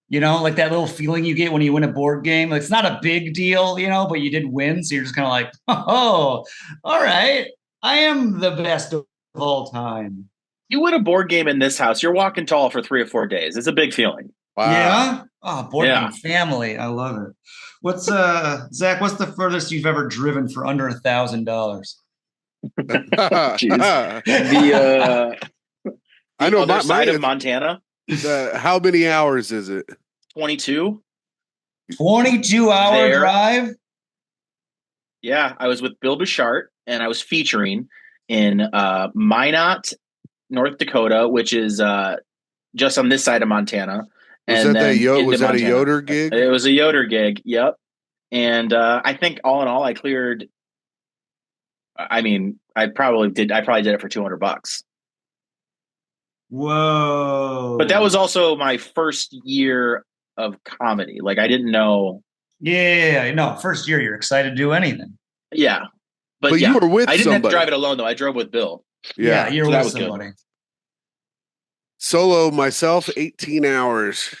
You know, like that little feeling you get when you win a board game. It's not a big deal, you know, but you did win, so you're just kind of like, oh, all right, I am the best of all time. You win a board game in this house, you're walking tall for 3 or 4 days. It's a big feeling. Wow. Yeah. Oh, board Yeah. game family. I love it. What's Zach? What's the furthest you've ever driven for under $1,000? Jeez. The I know other side of Montana. How many hours is it? 22. 22-hour drive. Yeah, I was with Bill Bouchard, and I was featuring in Minot, North Dakota, which is just on this side of Montana. Was and that a Yoder gig? It was a Yoder gig. Yep. And I think all in all, I cleared. I mean, I probably did it for $200. Whoa! But that was also my first year of comedy. Like I didn't know. Yeah, no. First year, you're excited to do anything. Yeah, but you were with. I didn't have to drive it alone though. I drove with Bill. Yeah, you're with somebody. Good. Solo myself, 18 hours.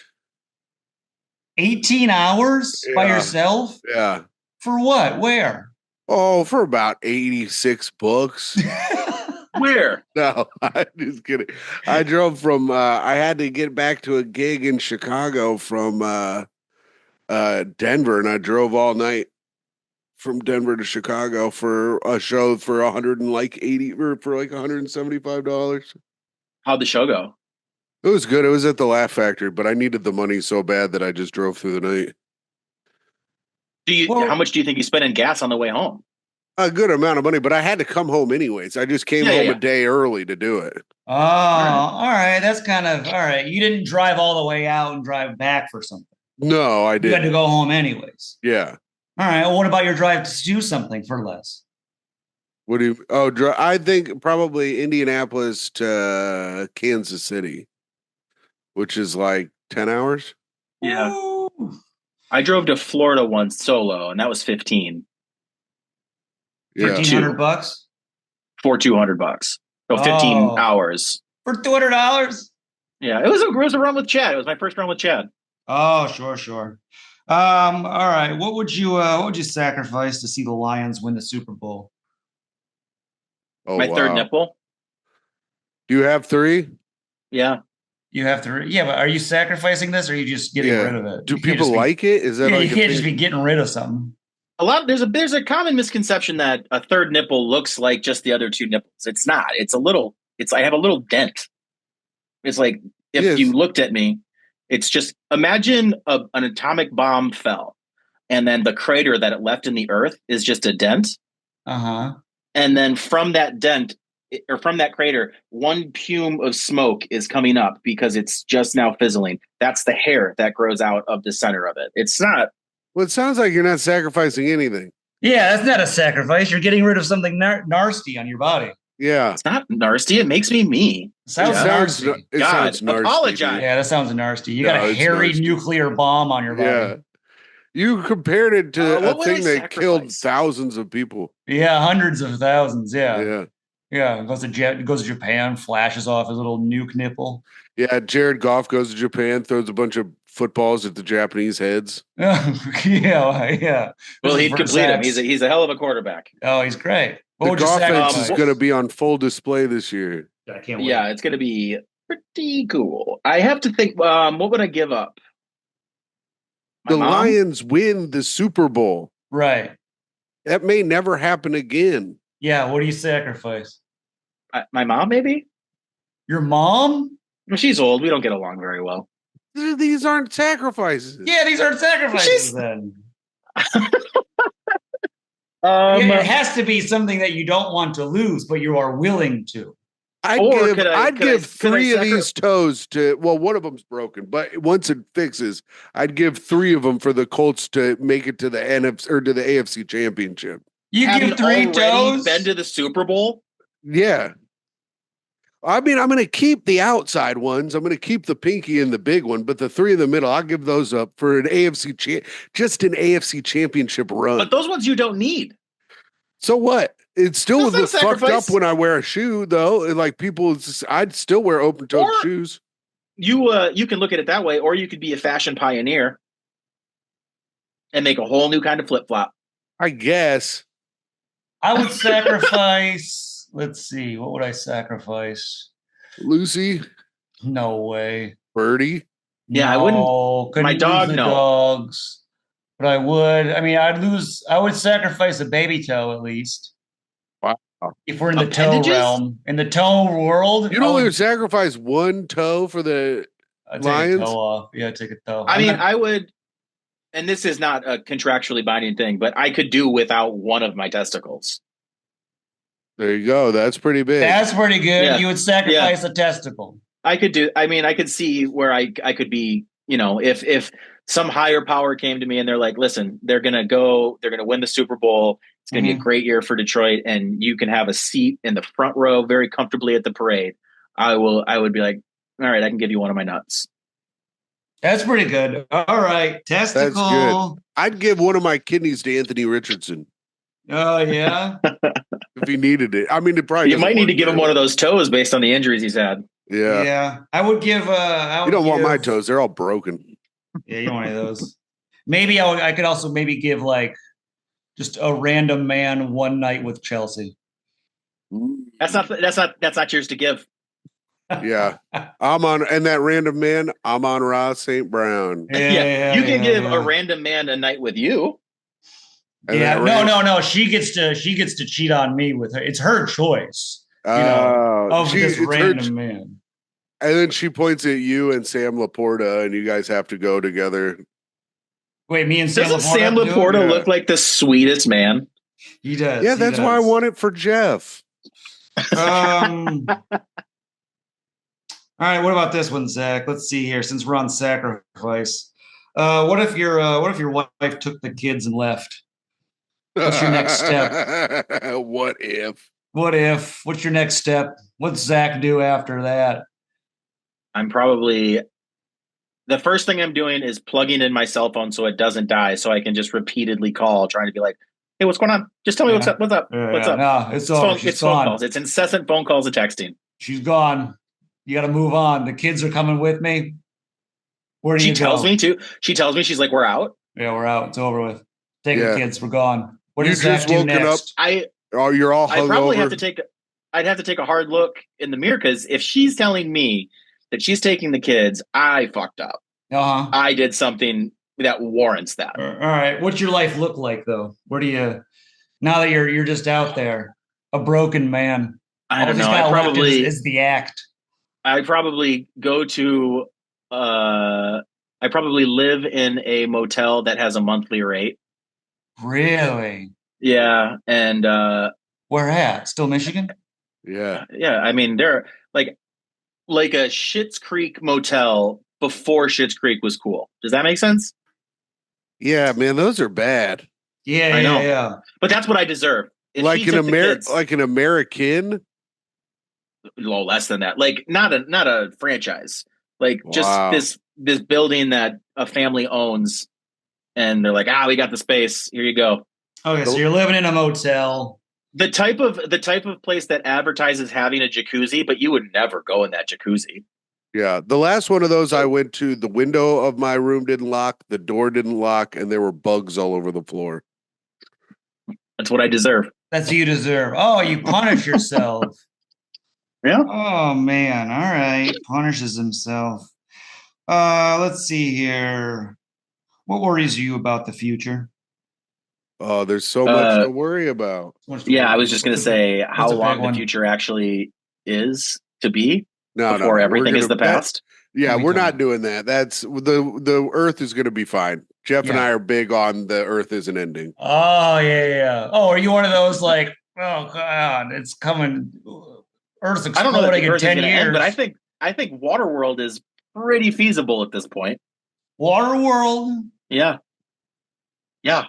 18 hours by yourself? Yeah. For what? Where? Oh, for about 86 books. Where? No, I'm just kidding. I drove from I had to get back to a gig in Chicago from Denver, and I drove all night from Denver to Chicago for a show for $175. How'd the show go? It was good. It was at the Laugh Factory, but I needed the money so bad that I just drove through the night. How much do you think you spent in gas on the way home? A good amount of money, but I had to come home anyways. I just came home a day early to do it. Oh, all right. That's kind of all right. You didn't drive all the way out and drive back for something. No, I didn't. You had to go home anyways. Yeah. All right. Well, what about your drive to do something for less? What do you? Oh, I think probably Indianapolis to Kansas City, which is like 10 hours. Yeah. I drove to Florida once solo, and that was 15. Yeah. $1,500 for $200. So 15 hours for $200. Yeah, it was a run with Chad. It was my first run with Chad. Oh, sure. All right. What would you sacrifice to see the Lions win the Super Bowl? Oh, my third nipple. Do you have 3? Yeah. You have to. Yeah, but are you sacrificing this, or are you just getting rid of it? Do people like it? Is that you can't just be getting rid of something. There's a common misconception that a third nipple looks like just the other 2 nipples. It's not. I have a little dent. It's like if you looked at me, it's just imagine an atomic bomb fell, and then the crater that it left in the earth is just a dent. Uh-huh. And then from that dent or from that crater, one pume of smoke is coming up because it's just now fizzling. That's the hair that grows out of the center of it. It's not. Well, it sounds like you're not sacrificing anything. Yeah, that's not a sacrifice. You're getting rid of something nasty on your body. Yeah. It's not nasty. It makes me me. Sounds nasty. God, apologize. Yeah, that sounds nasty. You got a hairy nuclear bomb on your body. Yeah. You compared it to a thing that killed thousands of people. Yeah, hundreds of thousands. Yeah. Yeah, goes to Japan, flashes off his little nuke nipple. Yeah, Jared Goff goes to Japan, throws a bunch of footballs at the Japanese heads. Yeah. Well, he'd complete him. He's a hell of a quarterback. Oh, he's great. The offense is going to be on full display this year. I can't wait. Yeah, it's going to be pretty cool. I have to think, what would I give up? The Lions win the Super Bowl. Right. That may never happen again. Yeah, what do you sacrifice? My mom, maybe? Your mom? Well, she's old. We don't get along very well. These aren't sacrifices. Yeah, these aren't sacrifices then. It has to be something that you don't want to lose, but you are willing to. I'd give three of these toes to. Well, one of them's broken, but once it fixes, I'd give 3 of them for the Colts to make it to the NFC or to the AFC Championship. You give 3 toes? Been to the Super Bowl? Yeah. I mean, I'm going to keep the outside ones. I'm going to keep the pinky and the big one, but the 3 in the middle, I'll give those up for an just an AFC Championship run. But those ones you don't need. So what? It still would look fucked up when I wear a shoe, though. Like I'd still wear open-toed shoes. You can look at it that way, or you could be a fashion pioneer and make a whole new kind of flip-flop. I guess. I would sacrifice. Let's see. What would I sacrifice? Lucy? No way. Birdie? Yeah, I wouldn't. My dog, no. Dogs. But I would. I mean, I would sacrifice a baby toe at least. Wow. If we're in the toe realm. In the toe world. You'd only sacrifice 1 toe for the Lions? Take a toe off. Yeah, take a toe. I mean, I would, and this is not a contractually binding thing, but I could do without one of my testicles. There you go. That's pretty big. That's pretty good. Yeah. You would sacrifice a testicle. I could see where I could be, if some higher power came to me and they're like, listen, they're going to win the Super Bowl. It's going to be a great year for Detroit. And you can have a seat in the front row very comfortably at the parade. I would be like, all right, I can give you one of my nuts. That's pretty good. All right. Testicle. That's good. I'd give one of my kidneys to Anthony Richardson. Oh, yeah. If he needed it. I mean, it probably. You might need to give him one of those toes based on the injuries he's had. Yeah. Yeah. I would give. You don't want my toes. They're all broken. Yeah, you don't want any of those. Maybe I could also maybe give like just a random man one night with Chelsea. That's not yours to give. Yeah. And that random man, I'm on Ross St. Brown. Yeah. You can give a random man a night with you. No. She gets to cheat on me with her. It's her choice. This random man. And then she points at you and Sam Laporta, and you guys have to go together. Wait, me and Sam Laporta. Doesn't Sam Laporta look like the sweetest man? He does. Yeah, that's why I want it for Jeff. All right, what about this one, Zach? Let's see here. Since we're on sacrifice, what if your wife took the kids and left? What's your next step? What if? What's your next step? What's Zach do after that? The first thing I'm doing is plugging in my cell phone so it doesn't die, so I can just repeatedly call, trying to be like, hey, what's going on? Just tell me what's up. What's up? What's up? No, it's over. It's phone calls. It's incessant phone calls and texting. She's gone. You got to move on. The kids are coming with me. Where do you go? She tells me to. She tells me, she's like, we're out. Yeah, we're out. It's over with. Take the kids. We're gone. What does Zach do next? You're all hungover. I'd have to take a hard look in the mirror, because if she's telling me that she's taking the kids, I fucked up. Uh-huh. I did something that warrants that. All right. What's your life look like, though? Where do you, now that you're just out there, a broken man? I don't know. I probably is the act. I probably go to. I probably live in a motel that has a monthly rate. Really? Yeah, and where at? Still Michigan? Yeah. Yeah. I mean, they're like a Schitt's Creek motel before Schitt's Creek was cool. Does that make sense? Yeah, man, those are bad. Yeah, I know. Yeah. But that's what I deserve. Like an American? No, less than that. Like not a franchise. Like just this building that a family owns, and they're like, we got the space. Here you go. Okay, so you're living in a motel. The type of place that advertises having a jacuzzi, but you would never go in that jacuzzi. Yeah. The last one of those I went to, the window of my room didn't lock, the door didn't lock, and there were bugs all over the floor. That's what I deserve. That's what you deserve. Oh, you punish yourself. Yeah. Oh man. All right. Punishes himself. Let's see here. What worries you about the future? Oh, there's so much to worry about. I was just going to say how long the future actually is to be before everything is the past. Yeah, What are we we're talking not about? doing that. That's the Earth is going to be fine. Jeff and I Yeah. are big on the Earth isn't ending. Oh, yeah, yeah. Oh, are you one of those like, oh God, it's coming, Earth's I don't know that exploding the in Earth is 10 going to end, but years. I think Waterworld is pretty feasible at this point. Water world, Yeah, yeah.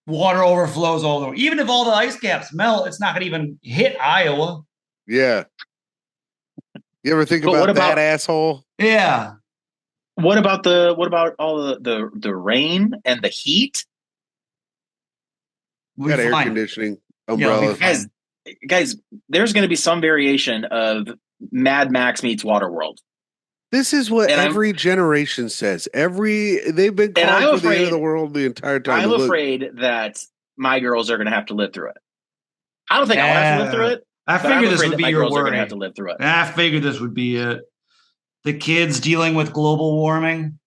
water overflows all over. Even if all the ice caps melt, it's not going to even hit Iowa. Yeah. You ever think But about that asshole? Yeah. what about all the rain and the heat? We'll Got be air fine. conditioning, Yeah, we'll be umbrellas. fine. Guys, there's going to be some variation of Mad Max meets Waterworld, This is what and every generation says. They've been calling I'm for the end of the afraid world the entire time. I'm And look, afraid that my girls are going to have to live through it. I don't think I'll have to live through it, I but I'm figured this afraid would that be my your girls are going to have worry. to live through it. I figured this would be it. The kids dealing with global warming.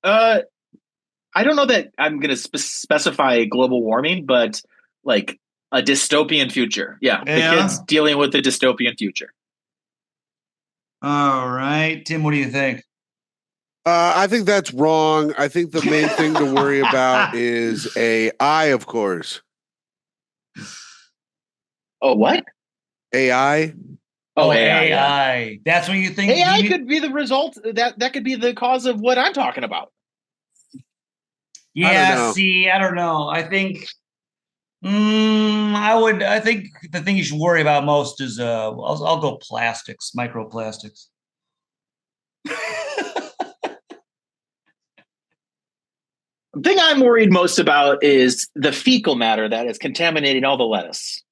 Uh, I don't know that I'm going to specify global warming, but like a dystopian future. Yeah, the Yeah. kids dealing with the dystopian future. All right. Tim, what do you think? I think that's wrong. I think the main thing to worry about is AI, of course. Oh, what? AI. Oh, Oh, AI. Yeah. AI. That's what you think. AI could be the result. That could be the cause of what I'm talking about. I don't Yeah, know. see, I don't know. I think I think the thing you should worry about most is I'll go plastics, microplastics. The thing I'm worried most about is the fecal matter that is contaminating all the lettuce.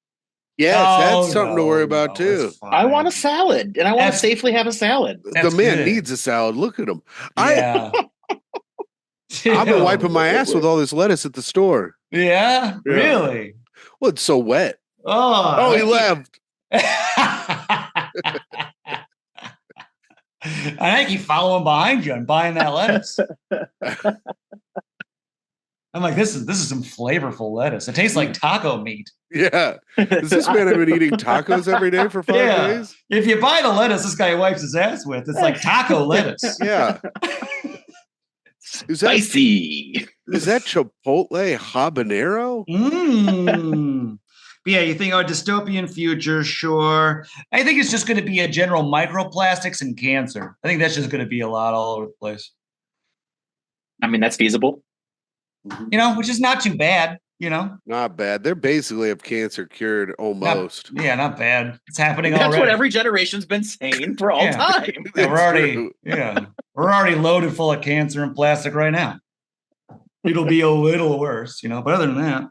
Yes, that's Oh something to worry no, about no, too. it's I want a fine. salad, and I want to That's safely have a salad. The that's man good. needs a salad. Look at him. Yeah. I've been wiping Ew. my ass with all this lettuce at the store. Yeah, Yeah. really. Well, it's so wet. Oh, Oh, he I keep- left. I keep following behind you and buying that lettuce. I'm like, this is some flavorful lettuce. It tastes like taco meat. Yeah. Does this man have been eating tacos every day for 5 Yeah. days? If you buy the lettuce this guy wipes his ass with, it's like taco lettuce. Yeah. Spicy. Is that Chipotle habanero? Mmm. Yeah, you think, oh, dystopian future, sure. I think it's just going to be a general microplastics and cancer. I think that's just going to be a lot all over the place. I mean, that's feasible. Which is not too bad, Not bad. They're basically have cancer cured almost. Not bad. It's happening That's already. what every generation's been saying for all time. Yeah, we're already loaded full of cancer and plastic right now. It'll be a little worse, but other than that,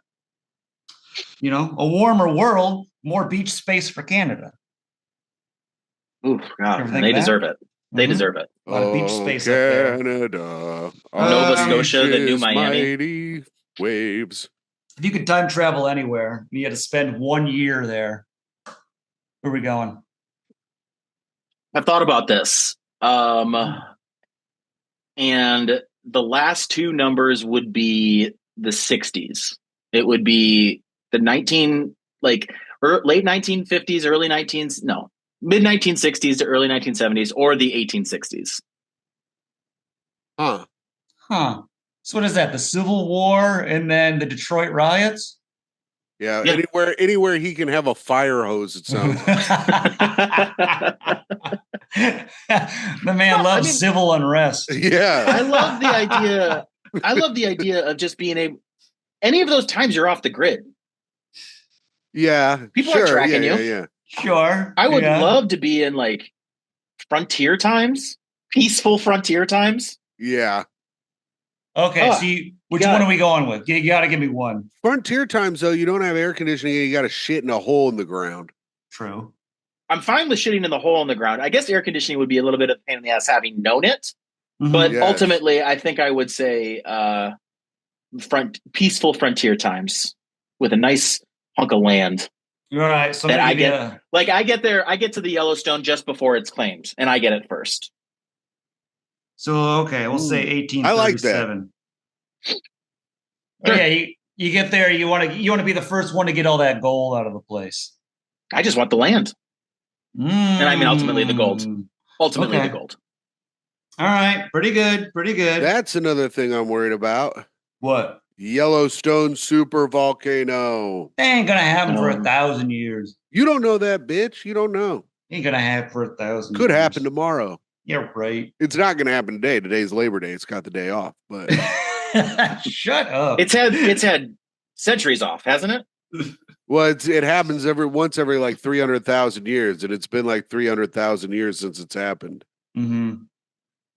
a warmer world, more beach space for Canada. Ooh, God, they deserve it. They deserve it. A lot of beach space up there. Canada, Nova Scotia, the new Miami. Mighty waves. If you could time travel anywhere, you had to spend 1 year there. Where are we going? I've thought about this. And the last two numbers would be the 60s. It would be the late 1950s, mid 1960s to early 1970s, or the 1860s. Huh. So what is that? The Civil War and then the Detroit riots? Yeah. Anywhere he can have a fire hose, it sounds like. The man loves civil unrest. Yeah. I love the idea of just being any of those times you're off the grid. Yeah. People are tracking you. Yeah. Sure. I would love to be in like frontier times, peaceful frontier times. Yeah. Okay, which one are we going with? You got to give me one. Frontier times, though, you don't have air conditioning and you got to shit in a hole in the ground. True. I'm fine with shitting in the hole in the ground. I guess air conditioning would be a little bit of a pain in the ass having known it. Mm-hmm. But ultimately, I think I would say peaceful frontier times with a nice hunk of land. All right. So I get to the Yellowstone just before it's claimed, and I get it first. So, okay, we'll say 1837. I like that. Sure. Yeah, you get there, you want to be the first one to get all that gold out of the place. I just want the land. And I mean ultimately the gold. The gold. All right, pretty good, pretty good. That's another thing I'm worried about. What? Yellowstone super volcano. They ain't gonna happen for Um, 1,000 years. You don't know that, bitch. You don't know. Ain't gonna happen for 1,000 Could happen years. tomorrow. Yeah, right. It's not going to happen today. Today's Labor Day. It's got the day off, but Shut up. it's had centuries off, hasn't it? well, it happens every like 300,000 years, and it's been like 300,000 years since it's happened. Mm-hmm.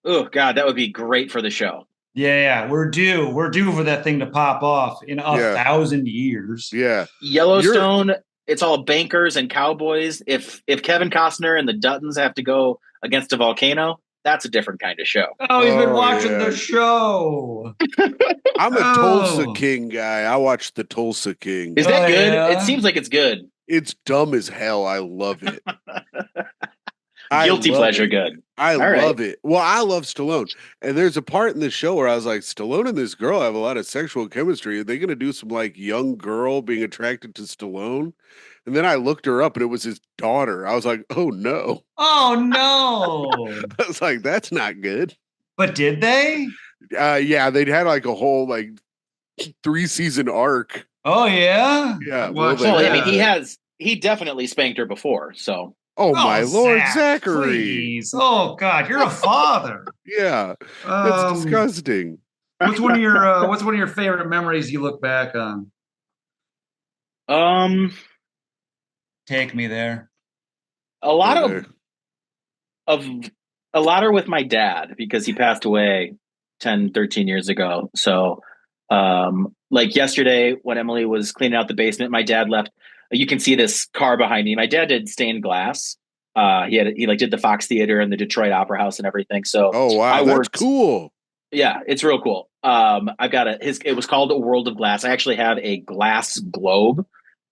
Oh God, that would be great for the show. Yeah, we're due. We're due for that thing to pop off in 1,000 years. Yeah. Yellowstone, it's all bankers and cowboys. If Kevin Costner and the Duttons have to go against a volcano, that's a different kind of show. Oh, he's been watching yeah. the show. I'm a Tulsa King guy. I watched the Tulsa King. Is that good? Yeah. It seems like it's good. It's dumb as hell. I love it. Guilty pleasure good. I All love right. it. Well, I love Stallone. And there's a part in the show where I was like, Stallone and this girl have a lot of sexual chemistry. Are they going to do some like young girl being attracted to Stallone? And then I looked her up and it was his daughter. I was like, oh no. Oh no. I was like, that's not good. But did they? Yeah, they'd had like a whole like 3-season arc. Oh yeah. Yeah. Watch Well, I that. mean, he definitely spanked her before. So Oh my Lord, Zach, Zachary. Please. Oh God, you're a father. Yeah. That's disgusting. What's one of your favorite memories you look back on? Take me there. a lot of a lot are with my dad because he passed away 10, 13 years ago. So like yesterday when Emily was cleaning out the basement, my dad left. You can see this car behind me. My dad did stained glass. He like did the Fox Theater and the Detroit Opera House and everything. So oh wow, I that's worked. cool. Yeah, it's real cool. I've got it was called A World of Glass. I actually have a glass globe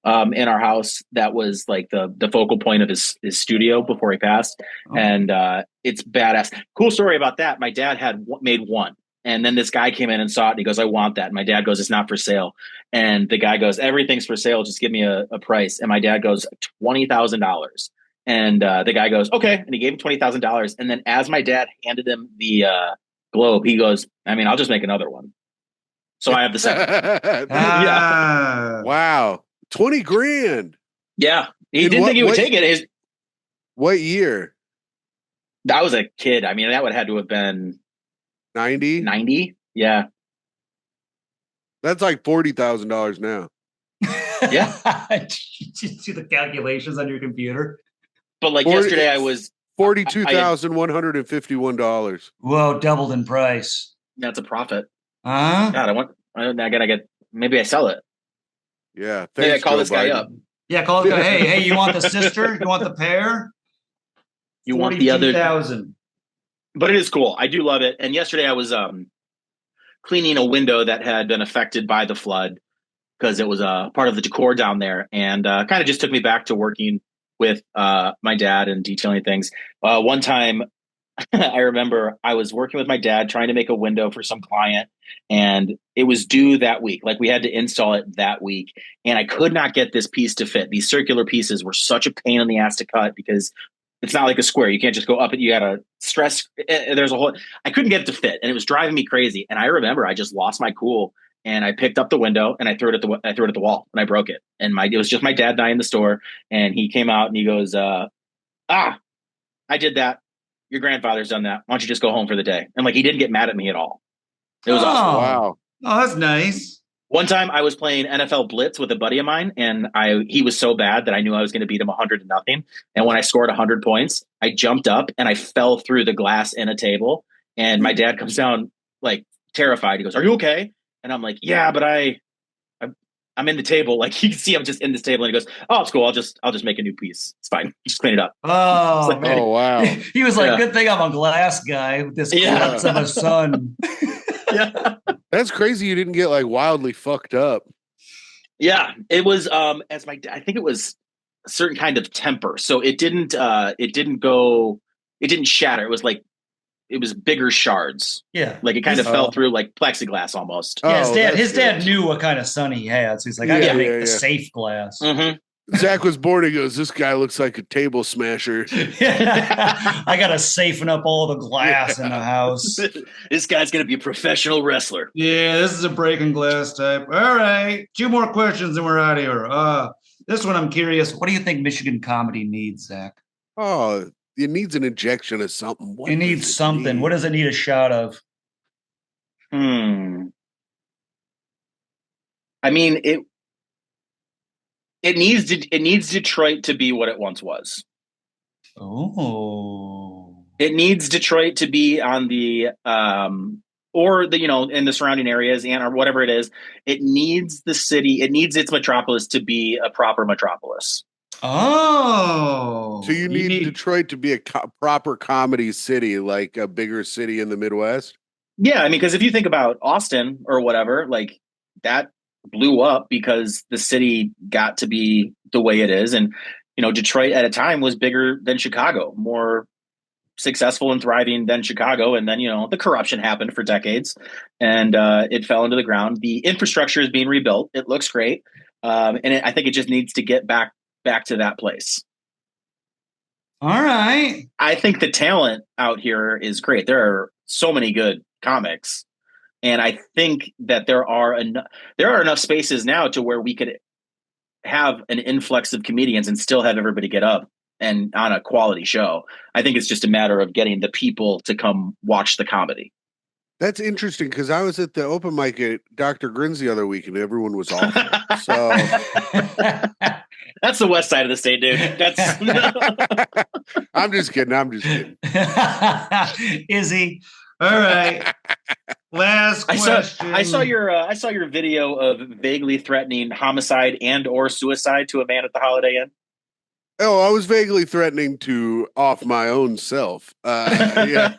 in our house that was like the focal point of his studio before he passed. Oh. And it's badass. Cool story about that. My dad had made one. And then this guy came in and saw it and he goes, I want that. And my dad goes, it's not for sale. And the guy goes, everything's for sale. Just give me a price. And my dad goes, $20,000. And the guy goes, okay. And he gave him $20,000. And then as my dad handed him the globe, he goes, I mean, I'll just make another one. So I have the second. Yeah. Wow. 20 grand. Yeah. He In didn't think he would take it. What year? I was a kid. I mean, that would have had to have been 90? 90. Yeah. That's like $40,000 now. Yeah. Just do the calculations on your computer. But like yesterday I was $42,151. Whoa, doubled in price. That's a profit. Huh? God, I gotta get, maybe I sell it. Yeah. Maybe I Thanks, call Joe this guy Biden. up. Yeah, call it. Hey, you want the sister? You want the pair? You want the other 42,000. But it is cool. I do love it. And yesterday I was cleaning a window that had been affected by the flood because it was part of the decor down there, and kind of just took me back to working with my dad and detailing things. One time, I remember I was working with my dad trying to make a window for some client, and it was due that week. Like we had to install it that week, and I could not get this piece to fit. These circular pieces were such a pain in the ass to cut because it's not like a square. You can't just go up it. You got to stress. There's a whole. I couldn't get it to fit, and it was driving me crazy. And I remember I just lost my cool, and I picked up the window and I threw it at the wall, and I broke it. And it was just my dad and I in the store, and he came out and he goes, I did that. Your grandfather's done that. Why don't you just go home for the day? And like he didn't get mad at me at all. It was awesome. Wow. Oh, that's nice. One time I was playing NFL Blitz with a buddy of mine, and he was so bad that I knew I was going to beat him 100-0. And when I scored 100 points, I jumped up and I fell through the glass in a table. And my dad comes down like terrified. He goes, "Are you okay?" And I'm like, "Yeah, but I'm in the table. Like you can see, I'm just in this table." And he goes, "Oh, it's cool. I'll just make a new piece. It's fine. Just clean it up." Oh, like, man. Oh, wow. He was like, "Good thing I'm a glass guy with this klutz of a son." Yeah. That's crazy you didn't get like wildly fucked up. Yeah, it was I think it was a certain kind of temper. So it didn't shatter. It was like it was bigger shards. Yeah. Like it kind of fell through like plexiglass almost. Yeah, Oh, his that's dad good. knew what kind of son he had. So he's like, I gotta make the safe glass. Mm-hmm. Zach was born. He goes, "This guy looks like a table smasher." I got to siphon up all the glass in the house. This guy's going to be a professional wrestler. Yeah, this is a breaking glass type. All right. 2 more questions and we're out of here. This one I'm curious. What do you think Michigan comedy needs, Zach? Oh, it needs an injection of something. It needs something. What does it need a shot of? I mean, it needs Detroit to be what it once was. Oh. It needs Detroit to be on the or the in the surrounding areas or whatever it is. It needs the city. It needs its metropolis to be a proper metropolis. Oh. So you need Detroit to be a proper comedy city, like a bigger city in the Midwest? Yeah, I mean, because if you think about Austin or whatever, like that blew up because the city got to be the way it is. And, Detroit at a time was bigger than Chicago, more successful and thriving than Chicago. And then, the corruption happened for decades and it fell into the ground. The infrastructure is being rebuilt. It looks great. I think it just needs to get back to that place. All right. I think the talent out here is great. There are so many good comics. And I think that there are enough spaces now to where we could have an influx of comedians and still have everybody get up and on a quality show. I think it's just a matter of getting the people to come watch the comedy. That's interesting because I was at the open mic at Dr. Grin's the other week and everyone was awful. So that's the west side of the state, dude. That's I'm just kidding. Is he? All right. Last question. I saw your video of vaguely threatening homicide and or suicide to a man at the Holiday Inn. Oh, I was vaguely threatening to off my own self. Yeah.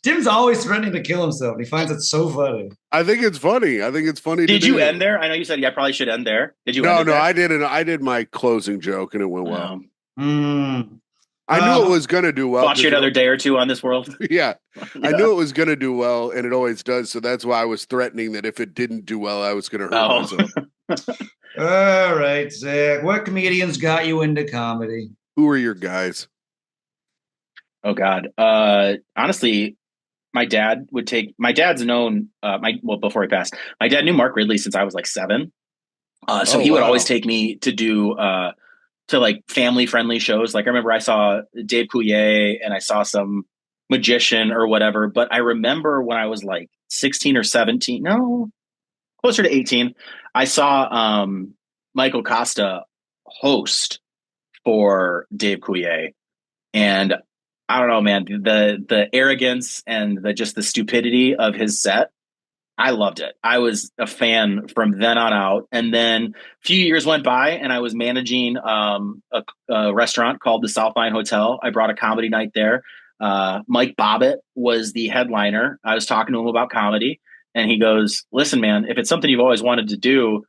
Tim's always threatening to kill himself. He finds it so funny. I think it's funny. Did you end there? I know you said I probably should end there. Did you? No, I didn't. I did my closing joke and it went well. I knew it was going to do well. Thought you another day or two on this world. Yeah. I knew it was going to do well, and it always does. So that's why I was threatening that if it didn't do well, I was going to hurt myself. All right, Zach. What comedians got you into comedy? Who are your guys? Oh God. Honestly, my dad's known before he passed. My dad knew Mark Ridley since I was like 7. So he would always take me to do to like family friendly shows. Like I remember I saw Dave Coulier and I saw some magician or whatever. But I remember when I was like 16 or 17, no, closer to 18, I saw Michael Costa host for Dave Coulier. And I don't know, man, the arrogance and the stupidity of his set, I loved it. I was a fan from then on out. And then a few years went by and I was managing a restaurant called the Southline Hotel. I brought a comedy night there. Mike Bobbitt was the headliner. I was talking to him about comedy and he goes, listen, man, if it's something you've always wanted to do,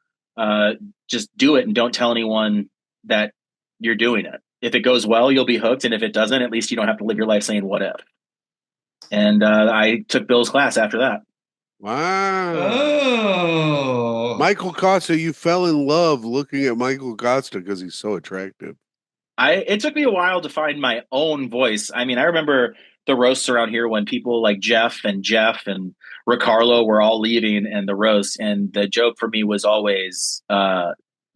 just do it and don't tell anyone that you're doing it. If it goes well, you'll be hooked. And if it doesn't, at least you don't have to live your life saying what if. And I took Bill's class after that. Wow. Oh. Michael Costa, you fell in love looking at Michael Costa because he's so attractive. It took me a while to find my own voice. I mean, I remember the roasts around here when people like Jeff and Ricardo were all leaving and the roast. And the joke for me was always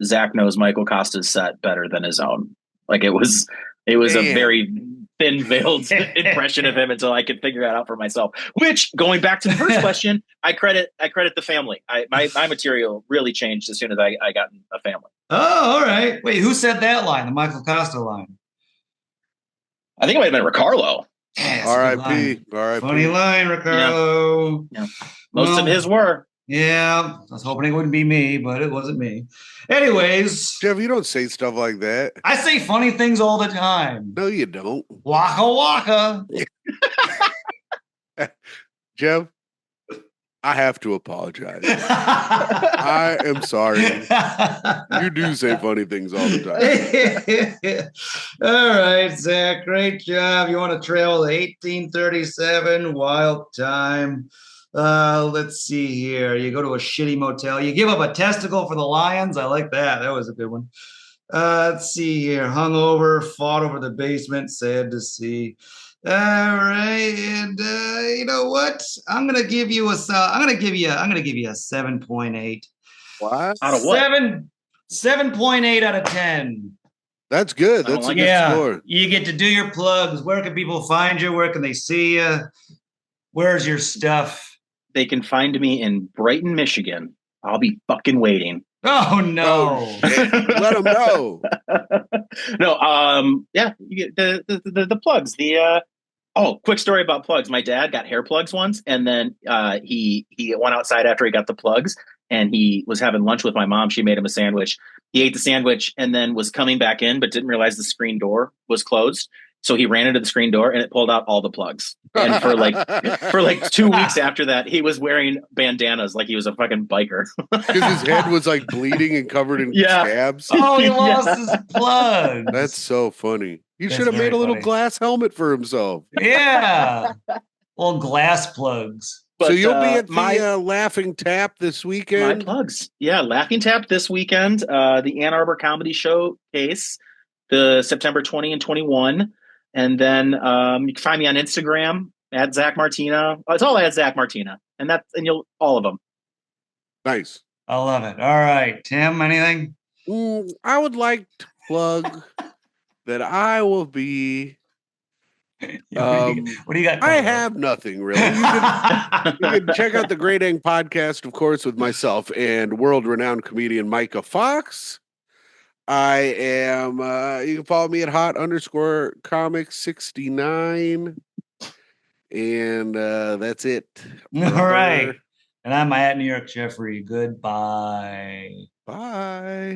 Zach knows Michael Costa's set better than his own. Like it was a very thin veiled impression of him until I could figure that out for myself. Which, going back to the first question, I credit the family. My material really changed as soon as I got a family. Oh, all right. Wait, who said that line? The Michael Costa line? I think it might have been Ricardo. Yeah, R.I.P. Funny line, Ricardo. Yeah. Most of his were. Yeah, I was hoping it wouldn't be me, but it wasn't me. Anyways. Jeff, you don't say stuff like that. I say funny things all the time. No, you don't. Waka waka. Jeff, I have to apologize. I am sorry. You do say funny things all the time. All right, Zach, great job. You want to travel to 1837, wild time. Let's see here. You go to a shitty motel. You give up a testicle for the Lions. I like that. That was a good one. Let's see here. Hungover, fought over the basement. Sad to see. All right, and you know what? I'm gonna give you a. I'm gonna give you a 7.8. What? Out of what? 7.8 out of 10. That's good. I don't That's like a good Yeah, score. you get to do your plugs. Where can people find you? Where can they see you? Where's your stuff? They can find me in Brighton, Michigan. I'll be fucking waiting. Oh no! Oh shit! Let them know. No, yeah, you get the plugs. Quick story about plugs. My dad got hair plugs once, and then he went outside after he got the plugs, and he was having lunch with my mom. She made him a sandwich. He ate the sandwich and then was coming back in, but didn't realize the screen door was closed. So he ran into the screen door and it pulled out all the plugs. And for like 2 weeks after that, he was wearing bandanas like he was a fucking biker. Because his head was like bleeding and covered in Yeah. scabs. Oh, he lost Yeah. his plugs. That's so funny. He That's should have made very a little funny. glass helmet for himself. Yeah. Well, glass plugs. But So you'll be at the my Laughing Tap this my weekend? plugs. Yeah, Laughing Tap this weekend. The Ann Arbor Comedy Showcase, the September 20 and 21. And then you can find me on Instagram at Zach Martina. It's all at Zach Martina. And you'll all of them. Nice. I love it. All right, Tim, anything? I would like to plug that I will be. What do you got? I have nothing really. You can check out the Great Ang podcast, of course, with myself and world-renowned comedian Micah Fox. I am. You can follow me at hot_comics69, and that's it. All right. And I'm at New York Jeffrey. Goodbye. Bye.